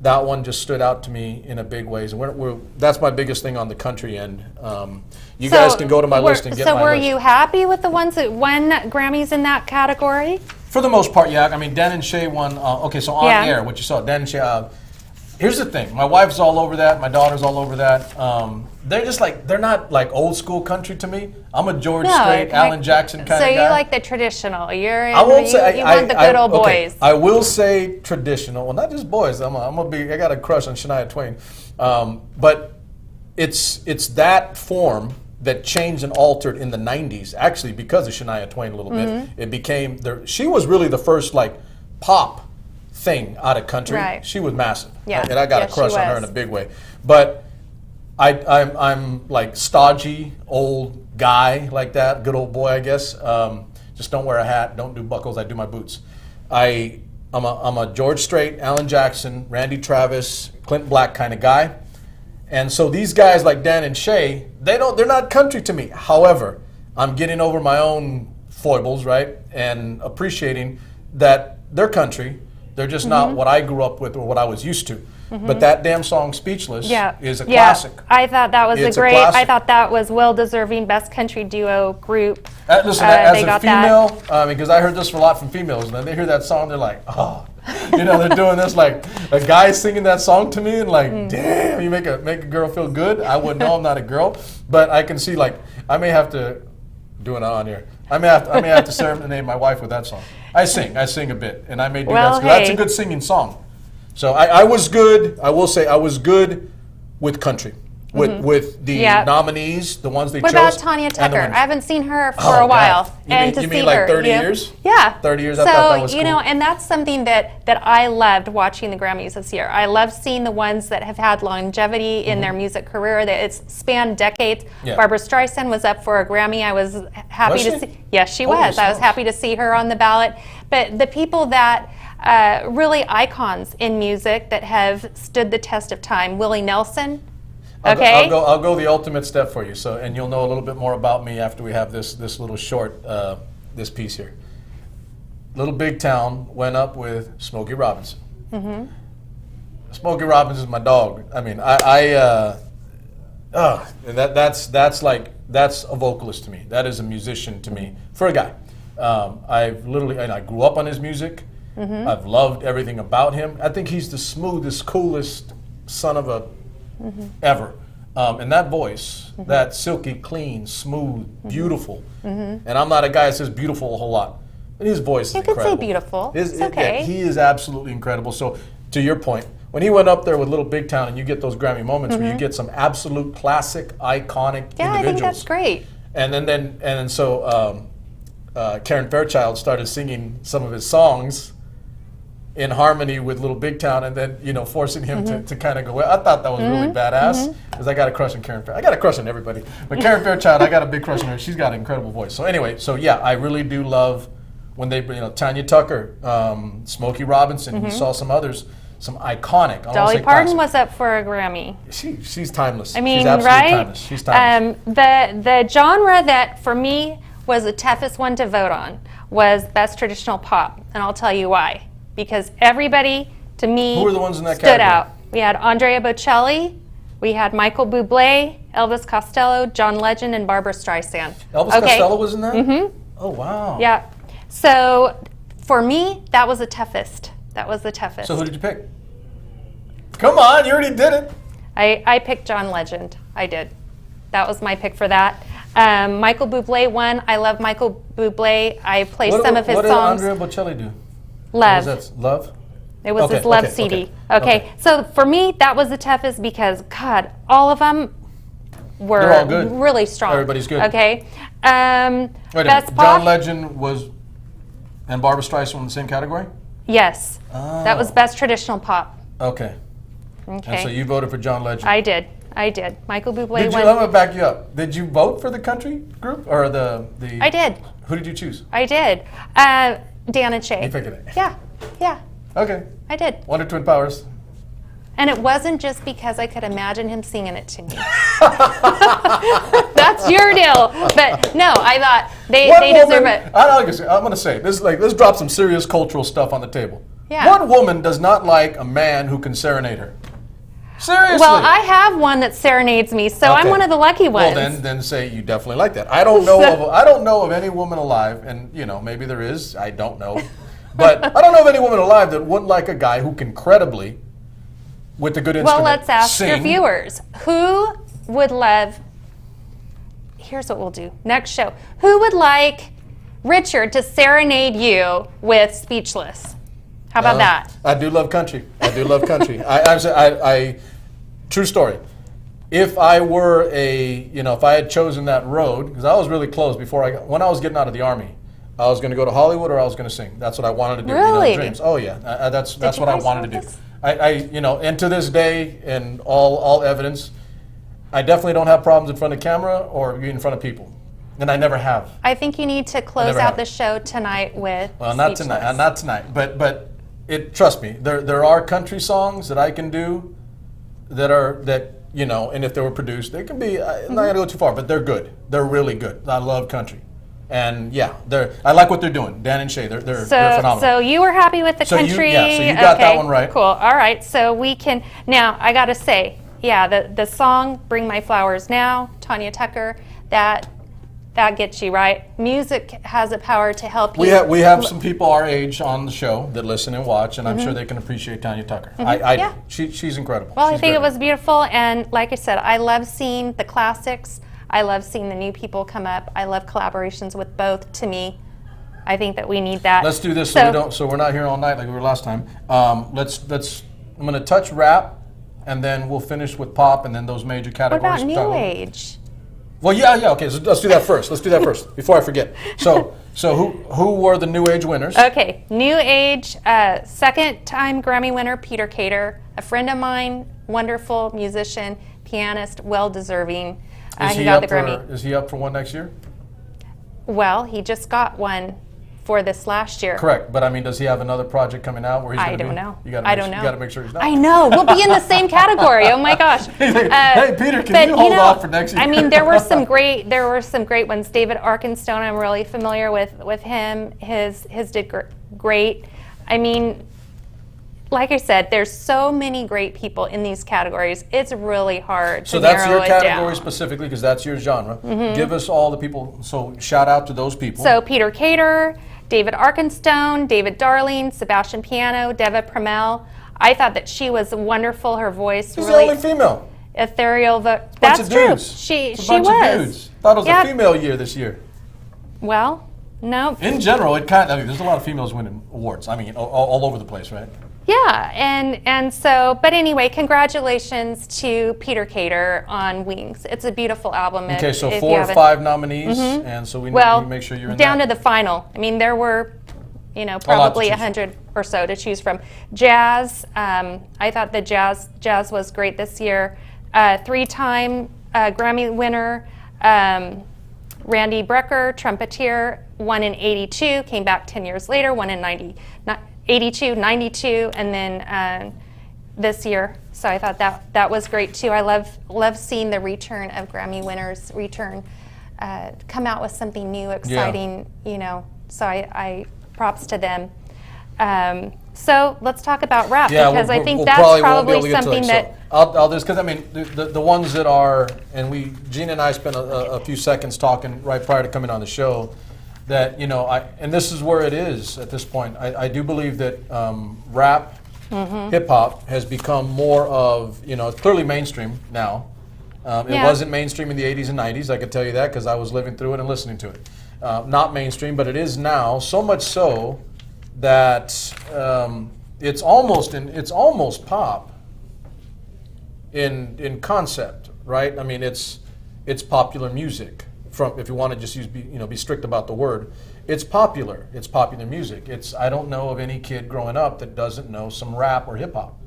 A: That one just stood out to me in a big ways. And that's my biggest thing on the country end. You guys can go to my list and get my list.
B: So were you happy with the ones that won Grammys in that category?
A: For the most part, yeah. I mean, Dan and Shay won. Okay, so on
B: Yeah.
A: air, what you saw, Dan and Shay. Here's the thing. My wife's all over that. My daughter's all over that. They're just like, they're not like old school country to me. I'm a George Strait, Alan Jackson kind of guy.
B: So you like the traditional.
A: I won't say.
B: You want the good old
A: okay,
B: boys.
A: I will say traditional. Well, not just boys. I got a crush on Shania Twain. But it's that form that changed and altered in the 90s, actually because of Shania Twain a little bit. It became, she was really the first like pop thing out of country.
B: Right.
A: She was massive.
B: Yeah.
A: And I got a
B: Yes,
A: crush
B: she
A: on her in
B: was.
A: a big way. But I'm like stodgy old guy like that, good old boy, I guess. Just don't wear a hat, don't do buckles, I do my boots. I'm a George Strait, Alan Jackson, Randy Travis, Clint Black kind of guy. And so these guys like Dan and Shay, they're not country to me. However, I'm getting over my own foibles, right? And appreciating that they're country. They're just not what I grew up with or what I was used to. But that damn song "Speechless" is a classic.
B: I thought that was
A: It's
B: a
A: a
B: great.
A: classic.
B: I thought that was well deserving best country duo group.
A: Listen,
B: They
A: as a
B: got
A: female, because I heard this a lot from females, and they hear that song, they're like, oh, they're doing this like a guy singing that song to me, and like, damn, you make a girl feel good. I wouldn't know, I'm not a girl, but I can see like I may have to do it on here. I may have to serenade my wife with that song. I sing a bit, and I may do
B: Well,
A: that. That's a
B: hey.
A: good singing song. So I was good. I will say I was good with country, with the nominees, the ones they
B: What
A: chose.
B: about Tanya
A: and the
B: Tucker?
A: winners.
B: I haven't seen her for
A: Oh,
B: a while,
A: God.
B: and
A: You
B: to
A: mean
B: see
A: like
B: her,
A: 30 years?
B: Yeah,
A: 30 years.
B: So
A: I thought that was cool.
B: and that's something that I loved watching the Grammys this year. I love seeing the ones that have had longevity in their music career. That it's spanned decades.
A: Yeah.
B: Barbra Streisand was up for a Grammy. I was happy
A: Was
B: to
A: she?
B: see. Yes, she
A: Holy
B: was. I was
A: smokes.
B: happy to see her on the ballot. But the people that really icons in music that have stood the test of time. Willie Nelson. Okay.
A: I'll go the ultimate step for you. So, and you'll know a little bit more about me after we have this little short this piece here. Little Big Town went up with Smokey Robinson. Smokey Robinson is my dog. I mean, that's a vocalist to me. That is a musician to me for a guy. I grew up on his music. I've loved everything about him. I think he's the smoothest, coolest son of a ever. And that voice, that silky, clean, smooth, beautiful. And I'm not a guy that says beautiful a whole lot. But his voice is incredible.
B: You could say beautiful. It's okay.
A: He is absolutely incredible. So, to your point, when he went up there with Little Big Town and you get those Grammy moments where you get some absolute classic, iconic individuals.
B: I think that's great.
A: And then Karen Fairchild started singing some of his songs in harmony with Little Big Town, and then forcing him to kind of go. I thought that was really badass because I got a crush on Karen Fairchild. I got a crush on everybody, but Karen Fairchild, I got a big crush on her. She's got an incredible voice. So anyway, I really do love when they Tanya Tucker, Smokey Robinson. You saw some others, some iconic.
B: Dolly Parton was up for a Grammy.
A: She's timeless.
B: I mean,
A: she's absolutely timeless. She's timeless.
B: The genre that for me was the toughest one to vote on was Best Traditional Pop, and I'll tell you why. Because everybody, to me,
A: who were the ones in that
B: stood
A: category?
B: out. We had Andrea Bocelli, we had Michael Bublé, Elvis Costello, John Legend, and Barbra Streisand.
A: Elvis Costello was in that? Mm-hmm. Oh, wow.
B: Yeah. So for me, that was the toughest. So
A: who did you pick? Come on, you already did it.
B: I picked John Legend. I did. That was my pick for that. Michael Bublé won. I love Michael Bublé. I played some of his songs.
A: What did Andrea Bocelli do?
B: Love.
A: What was that? Love?
B: It was his Love CD. Okay. So for me, that was the toughest because, God, all of them were
A: They're all good.
B: Really strong.
A: Everybody's good.
B: Okay.
A: Wait a
B: Best
A: minute.
B: Pop.
A: John Legend and Barbra Streisand in the same category?
B: Yes.
A: Oh.
B: That was Best Traditional Pop.
A: Okay.
B: Okay.
A: And so you voted for John Legend.
B: I did. Michael Bublé won.
A: Let me back you up. Did you vote for the country group or the?
B: I did.
A: Who did you choose?
B: I did. Dan and Shay.
A: You picked it.
B: Yeah.
A: Okay.
B: I did.
A: Wonder Twin Powers.
B: And it wasn't just because I could imagine him singing it to me. That's your deal. But no, I thought they deserve it.
A: I'm going to say this. Let's drop some serious cultural stuff on the table.
B: Yeah.
A: What woman does not like a man who can serenade her? Seriously.
B: Well, I have one that serenades me, so I'm one of the lucky ones.
A: Well, then say you definitely like that. I don't know of any woman alive, and maybe there is. I don't know, but I don't know of any woman alive that wouldn't like a guy who can credibly, with a good instrument,
B: well, let's ask
A: sing.
B: your viewers who would love. Here's what we'll do next show. Who would like Richard to serenade you with Speechless? How about that?
A: I do love country. I true story. If I were if I had chosen that road, because I was really close when I was getting out of the Army, I was going to go to Hollywood or I was going to sing. That's what I wanted to do.
B: Really?
A: Dreams. Oh yeah, that's what I wanted to do. And to this day, and all evidence, I definitely don't have problems in front of camera or in front of people. And I never have.
B: I think you need to close out the show tonight with
A: not tonight, but trust me, there are country songs that I can do and if they were produced, they can be, I'm not gonna go too far, but they're good. They're really good. I love country. And I like what they're doing. Dan and Shay, they're phenomenal.
B: So you were happy with the country?
A: So you got that one right.
B: Cool. All right. So we can, now I gotta say, the song Bring My Flowers Now, Tanya Tucker, that gets you right. Music has a power to help you.
A: We have some people our age on the show that listen and watch, and I'm sure they can appreciate Tanya Tucker. She's incredible.
B: Well, I think it was beautiful, and like I said, I love seeing the classics. I love seeing the new people come up. I love collaborations with both. To me, I think that we need that.
A: Let's do this so we're not here all night like we were last time. I'm going to touch rap, and then we'll finish with pop, and then those major categories.
B: What about New Age?
A: Well, okay, so let's do that first. Before I forget. So who were the New Age winners?
B: Okay, New Age, second-time Grammy winner Peter Cater, a friend of mine, wonderful musician, pianist, well-deserving. He got the Grammy.
A: Is he up for one next year?
B: Well, he just got one for this last year.
A: Correct, but I mean, does he have another project coming out where he's going to be?
B: I don't know.
A: You got to make sure he's not.
B: I know. We'll be in the same category. Oh my gosh.
A: Hey Peter, can you hold off for next year?
B: I mean, there were some great ones. David Arkenstone, I'm really familiar with him. His did great. I mean, like I said, there's so many great people in these categories. It's really hard
A: So
B: to
A: that's
B: narrow
A: your
B: it
A: category
B: down.
A: specifically, because that's your genre. Give us all the people. So shout out to those people.
B: So Peter Cater, David Arkenstone, David Darling, Sebastian Piano, Deva Premal. I thought that she was wonderful. Her voice
A: She's
B: really
A: the only female.
B: ethereal.
A: Bunch
B: That's
A: of
B: true.
A: dudes.
B: She
A: It's a bunch
B: was.
A: of dudes. Thought it was
B: Yeah.
A: a female year this year.
B: Well, no.
A: In general, there's a lot of females winning awards. I mean, all over the place, right?
B: Yeah, and so, but anyway, congratulations to Peter Cater on Wings. It's a beautiful album.
A: Okay, so
B: if
A: 4
B: you
A: or
B: haven't-
A: 5 nominees, and so we need to make sure you're in
B: down
A: that.
B: to the final. I mean, there were,
A: lot to
B: probably
A: choose
B: 100 or so to choose from. Jazz, I thought the jazz was great this year. 3-time Grammy winner, Randy Brecker, trumpeter, won in 82, came back 10 years later, won in 82, 92, and then this year. So I thought that was great too. I love seeing the return of Grammy winners come out with something new, exciting, so I props to them. So let's talk about rap, because I think that's probably something that...
A: I'll just, because I mean, the ones that are, and Gina and I spent a few seconds talking right prior to coming on the show, that, and this is where it is at this point. I do believe that rap, hip-hop has become more of, it's clearly mainstream now. It wasn't mainstream in the 80s and 90s, I can tell you that, because I was living through it and listening to it. Not mainstream, but it is now, so much so that it's almost pop in concept, right? I mean, it's popular music. If you want to just be strict about the word, it's popular music. I don't know of any kid growing up that doesn't know some rap or hip hop.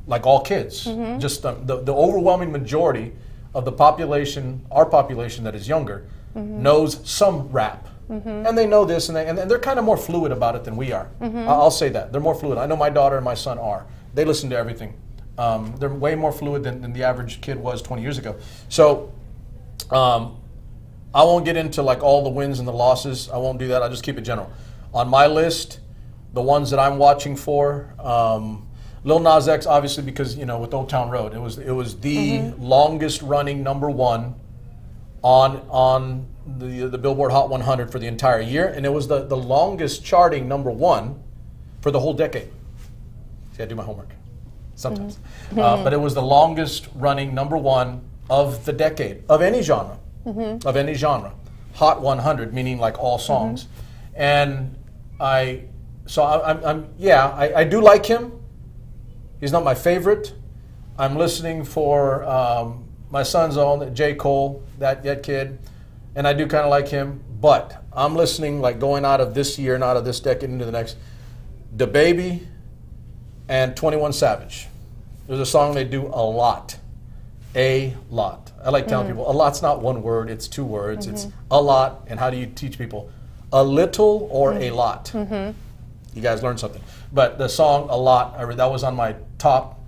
A: Like all kids, just the overwhelming majority of the population, our population that is younger, knows some rap. And they know this, and they're kind of more fluid about it than we are. I'll say that. They're more fluid. I know my daughter and my son are. They listen to everything. They're way more fluid than the average kid was 20 years ago. So I won't get into like all the wins and the losses. I won't do that. I'll just keep it general. On my list, the ones that I'm watching for, Lil Nas X, obviously, because with Old Town Road, it was the longest running #1 on the Billboard Hot 100 for the entire year, and it was the longest charting #1 for the whole decade. See, I do my homework sometimes, but it was the longest running #1 of the decade of any genre. Of any genre, Hot 100, meaning like all songs, and I do like him. He's not my favorite. I'm listening for my son's own J. Cole, that kid, and I do kind of like him. But I'm listening like going out of this year and out of this decade into the next. DaBaby and 21 Savage. There's a song they do a lot. A lot. I like telling people, a lot's not one word, it's 2 words. It's a lot, and how do you teach people? A little or a lot. You guys learned something. But the song A Lot, that was on my top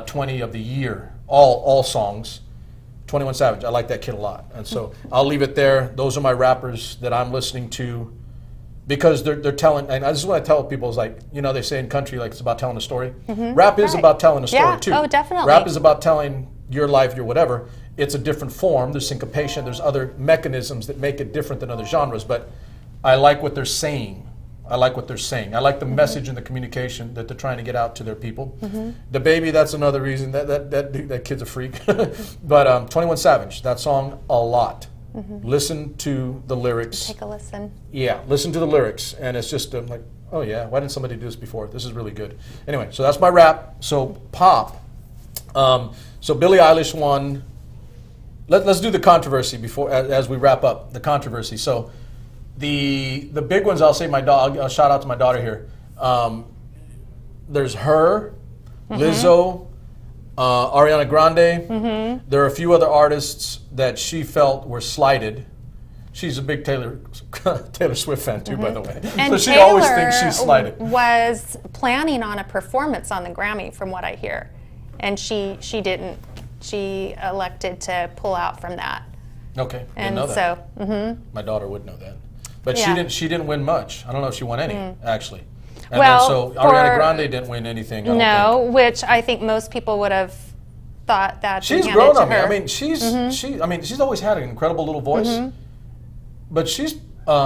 A: 20 of the year, all songs. 21 Savage, I like that kid a lot. And so I'll leave it there. Those are my rappers that I'm listening to, because they're telling, and this is what I tell people, is like, they say in country, like it's about telling a story. Rap is about telling a story too.
B: Oh, definitely.
A: Rap is about telling your life, your whatever. It's a different form. There's syncopation. There's other mechanisms that make it different than other genres. But I like what they're saying. I like the message and the communication that they're trying to get out to their people. DaBaby, that's another reason. That kid's a freak. But 21 Savage, that song, A Lot. Listen to the lyrics.
B: Take a listen.
A: Yeah, listen to the lyrics. And it's just like, oh yeah, why didn't somebody do this before? This is really good. Anyway, so that's my rap. So pop. So Billie Eilish won. Let's do the controversy before, as we wrap up the controversy. So the big ones, I'll say I'll shout out to my daughter here. There's her, Lizzo, Ariana Grande. There are a few other artists that she felt were slighted. She's a big Taylor Swift fan too, by the way.
B: And
A: so she
B: Taylor
A: always thinks she's slighted.
B: Was planning on a performance on the Grammy, from what I hear, and she didn't. She elected to pull out from that.
A: Okay,
B: And
A: didn't know that.
B: so,
A: My daughter would know that, but
B: Yeah.
A: she didn't win much. I don't know if she won any actually. And
B: Well,
A: then so Ariana Grande didn't win anything. I don't think.
B: which I think most people would have thought that
A: She's
B: handed
A: grown
B: to
A: on me.
B: her.
A: I mean, she's always had an incredible little voice. But she's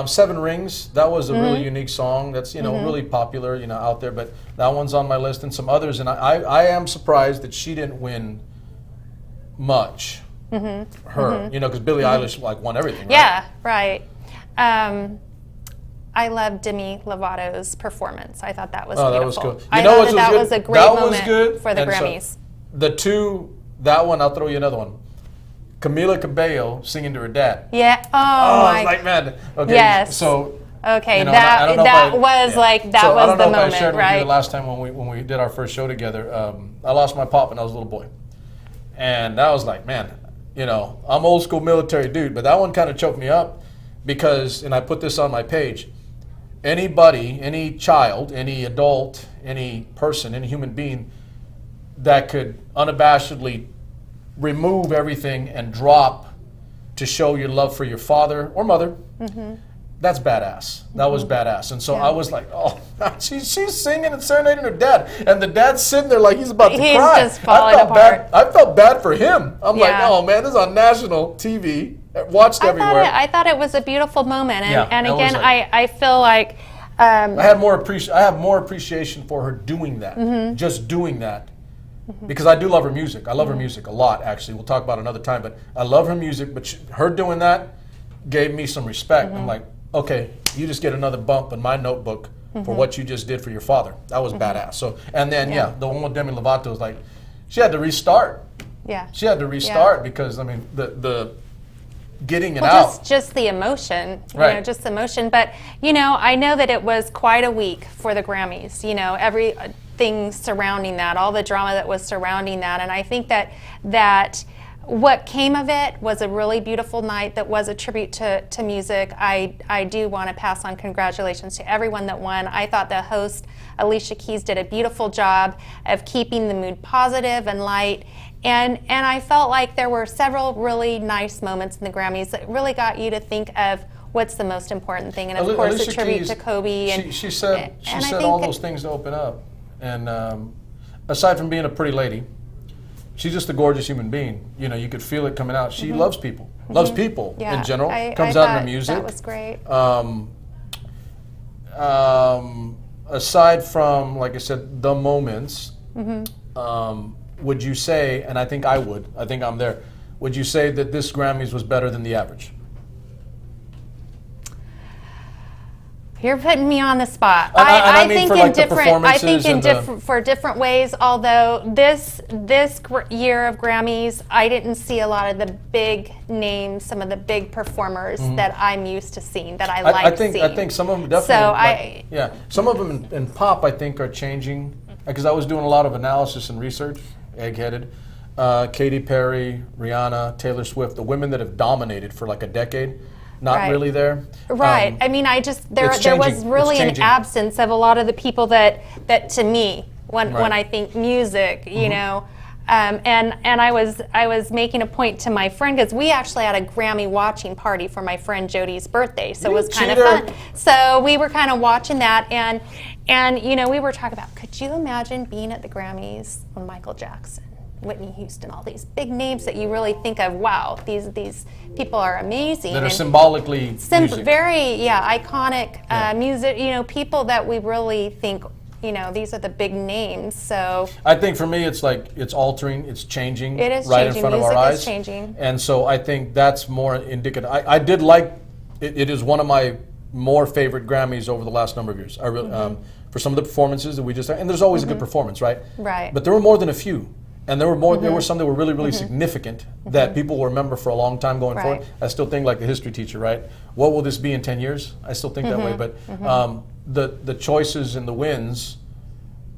A: Seven Rings. That was a really unique song. That's really popular, out there. But that one's on my list, and some others. And I am surprised that she didn't win much. Her, because Billie Eilish won everything. Right?
B: Yeah, right. I loved Demi Lovato's performance. I thought that was beautiful.
A: That was cool.
B: I thought that was a great moment for the
A: And
B: Grammys.
A: So that one, I'll throw you another one. Camila Cabello singing to her dad.
B: Yeah. Oh,
A: I was like, man. Okay.
B: Yes.
A: So.
B: Okay,
A: that was
B: the
A: moment,
B: I shared
A: with you the last time when we did our first show together. I lost my pop when I was a little boy, and I was like, man, I'm old school military dude, but that one kind of choked me up because, and I put this on my page. Anybody, any child, any adult, any person, any human being that could unabashedly remove everything and drop to show your love for your father or mother, that's badass. That was badass. And so I was like, oh, she's singing and serenading her dad. And the dad's sitting there like he's about to cry.
B: He's just falling apart.
A: I felt bad for him. I'm like, oh man, this is on national TV, watched everywhere.
B: I thought it was a beautiful moment. And again,
A: like,
B: I feel like...
A: I have more appreciation for her doing that, just doing that. Because I do love her music. I love her music a lot, actually. We'll talk about it another time. But I love her music. But her doing that gave me some respect. I'm like, okay, you just get another bump in my notebook for what you just did for your father. That was badass. So, and then, the one with Demi Lovato was like, she had to restart.
B: Yeah.
A: She had to restart because, I mean, the getting it out.
B: Just the emotion, just the emotion. But, I know that it was quite a week for the Grammys. Everything surrounding that, all the drama that was surrounding that. And I think that what came of it was a really beautiful night that was a tribute to music. I do want to pass on congratulations to everyone that won. I thought the host, Alicia Keys, did a beautiful job of keeping the mood positive and light. And I felt like there were several really nice moments in the Grammys that really got you to think of what's the most important thing. And of course,
A: Alicia
B: a tribute
A: Keys,
B: to Kobe. And
A: she said all those things to open up. And aside from being a pretty lady, she's just a gorgeous human being. You could feel it coming out. She loves people. Loves people in general. Comes out in her music.
B: That was great.
A: Aside from, like I said, the moments, would you say, and I think I'm there, would you say that this Grammys was better than the average?
B: You're putting me on the spot.
A: I think
B: for different ways. Although this year of Grammys, I didn't see a lot of the big names, some of the big performers that I'm used to seeing, that I seeing.
A: I think some of them definitely. Some of them in pop, I think, are changing because I was doing a lot of analysis and research. Eggheaded, Katy Perry, Rihanna, Taylor Swift, the women that have dominated for like a decade. Not really there.
B: Right. I mean, there was really an absence of a lot of the people that to me, when I think music, and I was making a point to my friend because we actually had a Grammy watching party for my friend Jody's birthday, so it was kind of fun. So we were kind of watching that, and we were talking about, could you imagine being at the Grammys when Michael Jackson, Whitney Houston, all these big names that you really think of, wow, these people are amazing.
A: That are symbolically music.
B: Very, iconic music, people that we really think, these are the big names. So
A: I think for me, it's like, it's altering, it's changing.
B: It is
A: right
B: changing.
A: In front
B: Music
A: of our eyes.
B: Is changing.
A: And so I think that's more indicative. I did like, it is one of my more favorite Grammys over the last number of years. I really, for some of the performances that we just, and there's always a good performance, right?
B: Right.
A: But there were more than a few. And there were more. There were some that were really, really significant that people will remember for a long time going forward. I still think, like the history teacher, right? What will this be in 10 years? I still think that way. But the choices and the wins,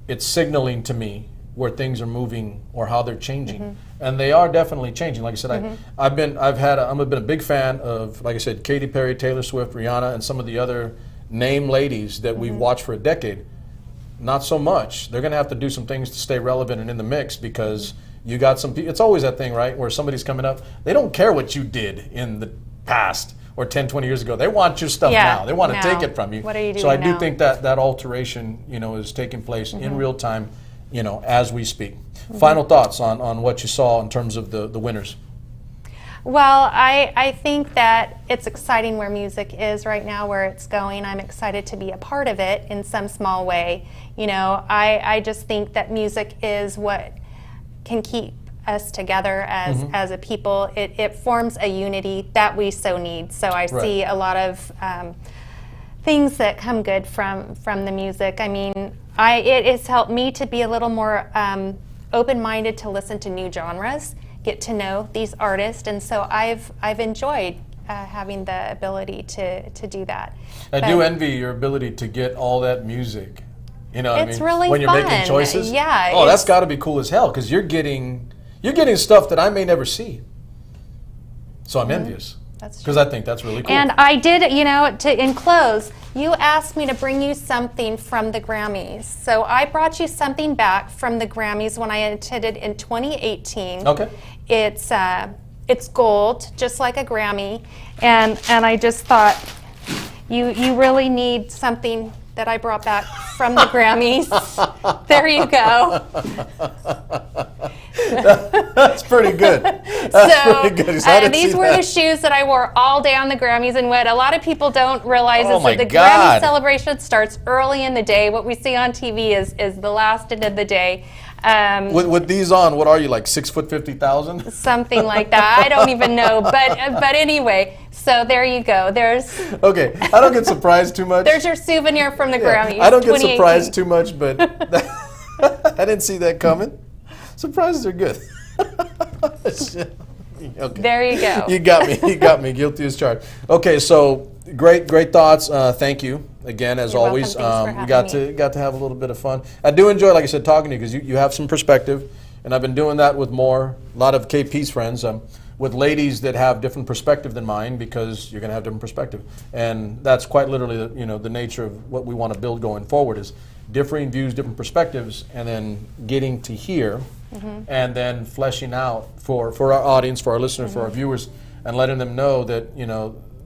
A: it's signaling to me where things are moving or how they're changing, and they are definitely changing. Like I said, I've been a big fan of, like I said, Katy Perry, Taylor Swift, Rihanna, and some of the other name ladies that we've watched for a decade. Not so much. They're going to have to do some things to stay relevant and in the mix because you got some people. It's always that thing, right, where somebody's coming up. They don't care what you did in the past. or 10, 20 years ago. They want your stuff now. They want to take it from you.
B: What are you doing
A: So I do
B: now?
A: think that alteration, is taking place in real time, as we speak. Final thoughts on what you saw in terms of the winners.
B: Well, I think that it's exciting where music is right now, where it's going. I'm excited to be a part of it in some small way. I just think that music is what can keep us together as a people. It forms a unity that we so need. So I see a lot of things that come good from the music. I mean, it has helped me to be a little more open-minded to listen to new genres, get to know these artists, and so I've enjoyed having the ability to do that.
A: I do envy your ability to get all that music.
B: It's really
A: when you're
B: fun.
A: making choices.
B: Yeah.
A: Oh, that's got to be cool as hell, because you're getting stuff that I may never see. So I'm envious.
B: That's true.
A: Because I think that's really cool.
B: And I did, in close, you asked me to bring you something from the Grammys. So I brought you something back from the Grammys when I attended in 2018.
A: Okay.
B: It's gold, just like a Grammy. And I just thought you really need something that I brought back from the Grammys. There you go.
A: That's pretty good. That's pretty good.
B: These were the shoes that I wore all day on the Grammys, and what a lot of people don't realize is that the
A: God.
B: Grammy celebration starts early in the day. What we see on TV is the last end of the day.
A: With these on, what are you, like 6'50",
B: something like that? I don't even know, but anyway. So there you go. There's
A: okay. I don't get surprised too much.
B: There's your souvenir from the Grammys.
A: I don't get surprised too much, but I didn't see that coming. Surprises are good. Okay.
B: There you go.
A: You got me. Guilty as charged. Okay, so great thoughts. Thank you again, as
B: You're
A: always.
B: welcome. Thanks for
A: We got
B: having
A: to have a little bit of fun. I do enjoy, like I said, talking to you because you have some perspective, and I've been doing that with a lot of KP's friends, with ladies that have different perspective than mine, because you're going to have different perspective, and that's quite literally the nature of what we want to build going forward is differing views, different perspectives, and then getting to hear. And then fleshing out for our audience, for our listeners, for our viewers, and letting them know that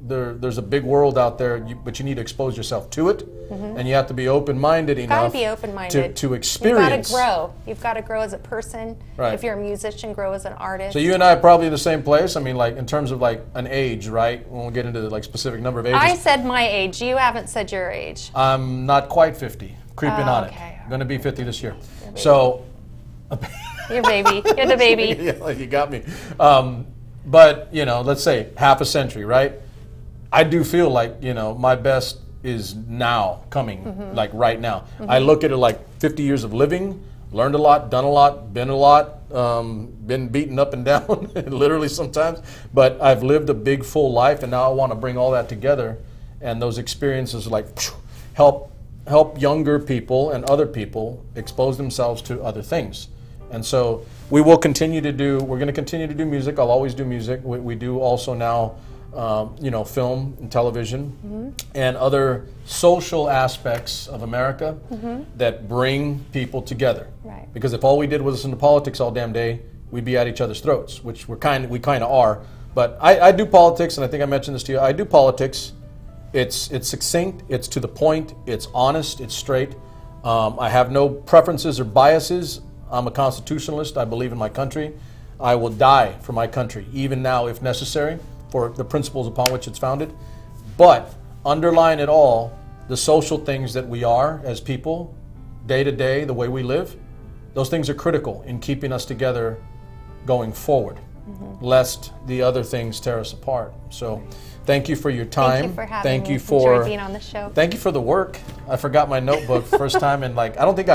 A: there's a big world out there, but you need to expose yourself to it, and you have to be open-minded enough to experience.
B: You've got to grow. You've got to grow as a person.
A: Right.
B: If you're a musician, grow as an artist.
A: So you and I are probably in the same place. I mean, like in terms of like an age, right? We won't get into the specific number of ages.
B: I said my age. You haven't said your age.
A: I'm not quite 50. Creeping on it. I'm going to be 50 this year. So.
B: Your baby. You're the baby.
A: Yeah, you got me. But, let's say half a century, right? I do feel like, my best is now coming, like right now. I look at it like 50 years of living, learned a lot, done a lot, been a lot, been beaten up and down, literally sometimes. But I've lived a big, full life, and now I want to bring all that together. And those experiences help younger people and other people expose themselves to other things. And so we're going to continue to do music. I'll always do music. We do also now, film and television and other social aspects of America that bring people together.
B: Right.
A: Because if all we did was listen to politics all damn day, we'd be at each other's throats, which we kind of are. But I do politics, and I think I mentioned this to you. I do politics. It's succinct. It's to the point. It's honest. It's straight. I have no preferences or biases. I'm a constitutionalist. I believe in my country. I will die for my country, even now if necessary, for the principles upon which it's founded. But underlying it all, the social things that we are as people, day to day, the way we live, those things are critical in keeping us together going forward, lest the other things tear us apart. So thank you for your time.
B: Thank you for having me.
A: for
B: being on the show.
A: Thank you for the work. I forgot my notebook first time in I don't think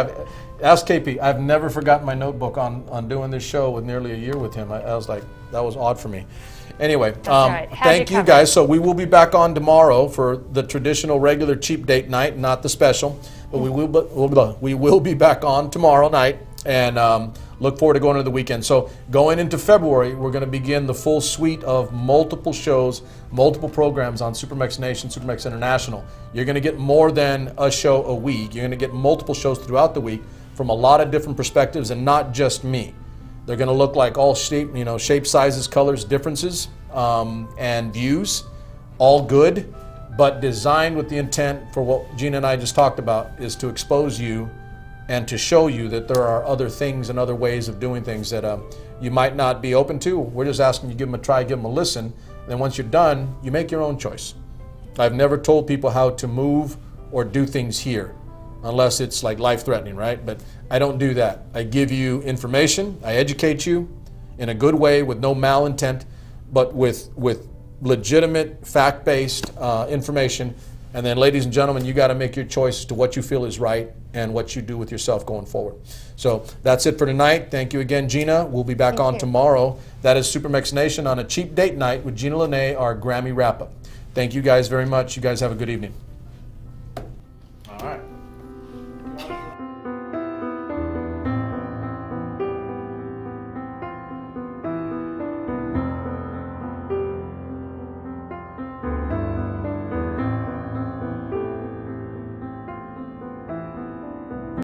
A: ask KP, I've never forgotten my notebook on doing this show with nearly a year with him. I was like, that was odd for me. Anyway,
B: right.
A: Thank you guys. So we will be back on tomorrow for the traditional regular cheap date night, not the special. But we will be back on tomorrow night, and look forward to going into the weekend. So going into February, we're going to begin the full suite of multiple shows, multiple programs on SuperMex Nation, SuperMex International. You're going to get more than a show a week. You're going to get multiple shows throughout the week from a lot of different perspectives, and not just me. They're going to look like all shape, shapes, sizes, colors, differences, and views. all good, but designed with the intent for what Gina and I just talked about, is to expose you and to show you that there are other things and other ways of doing things that you might not be open to. We're just asking you give them a try, give them a listen. And then once you're done, you make your own choice. I've never told people how to move or do things here, unless it's like life-threatening, right? But I don't do that. I give you information, I educate you in a good way with no malintent, but with legitimate, fact-based information. And then, ladies and gentlemen, you got to make your choice as to what you feel is right and what you do with yourself going forward. So that's it for tonight. Thank you again, Gina. We'll be back on tomorrow. That is SuperMex Nation on a cheap date night with Gina Lene, our Grammy wrap-up. Thank you guys very much. You guys have a good evening.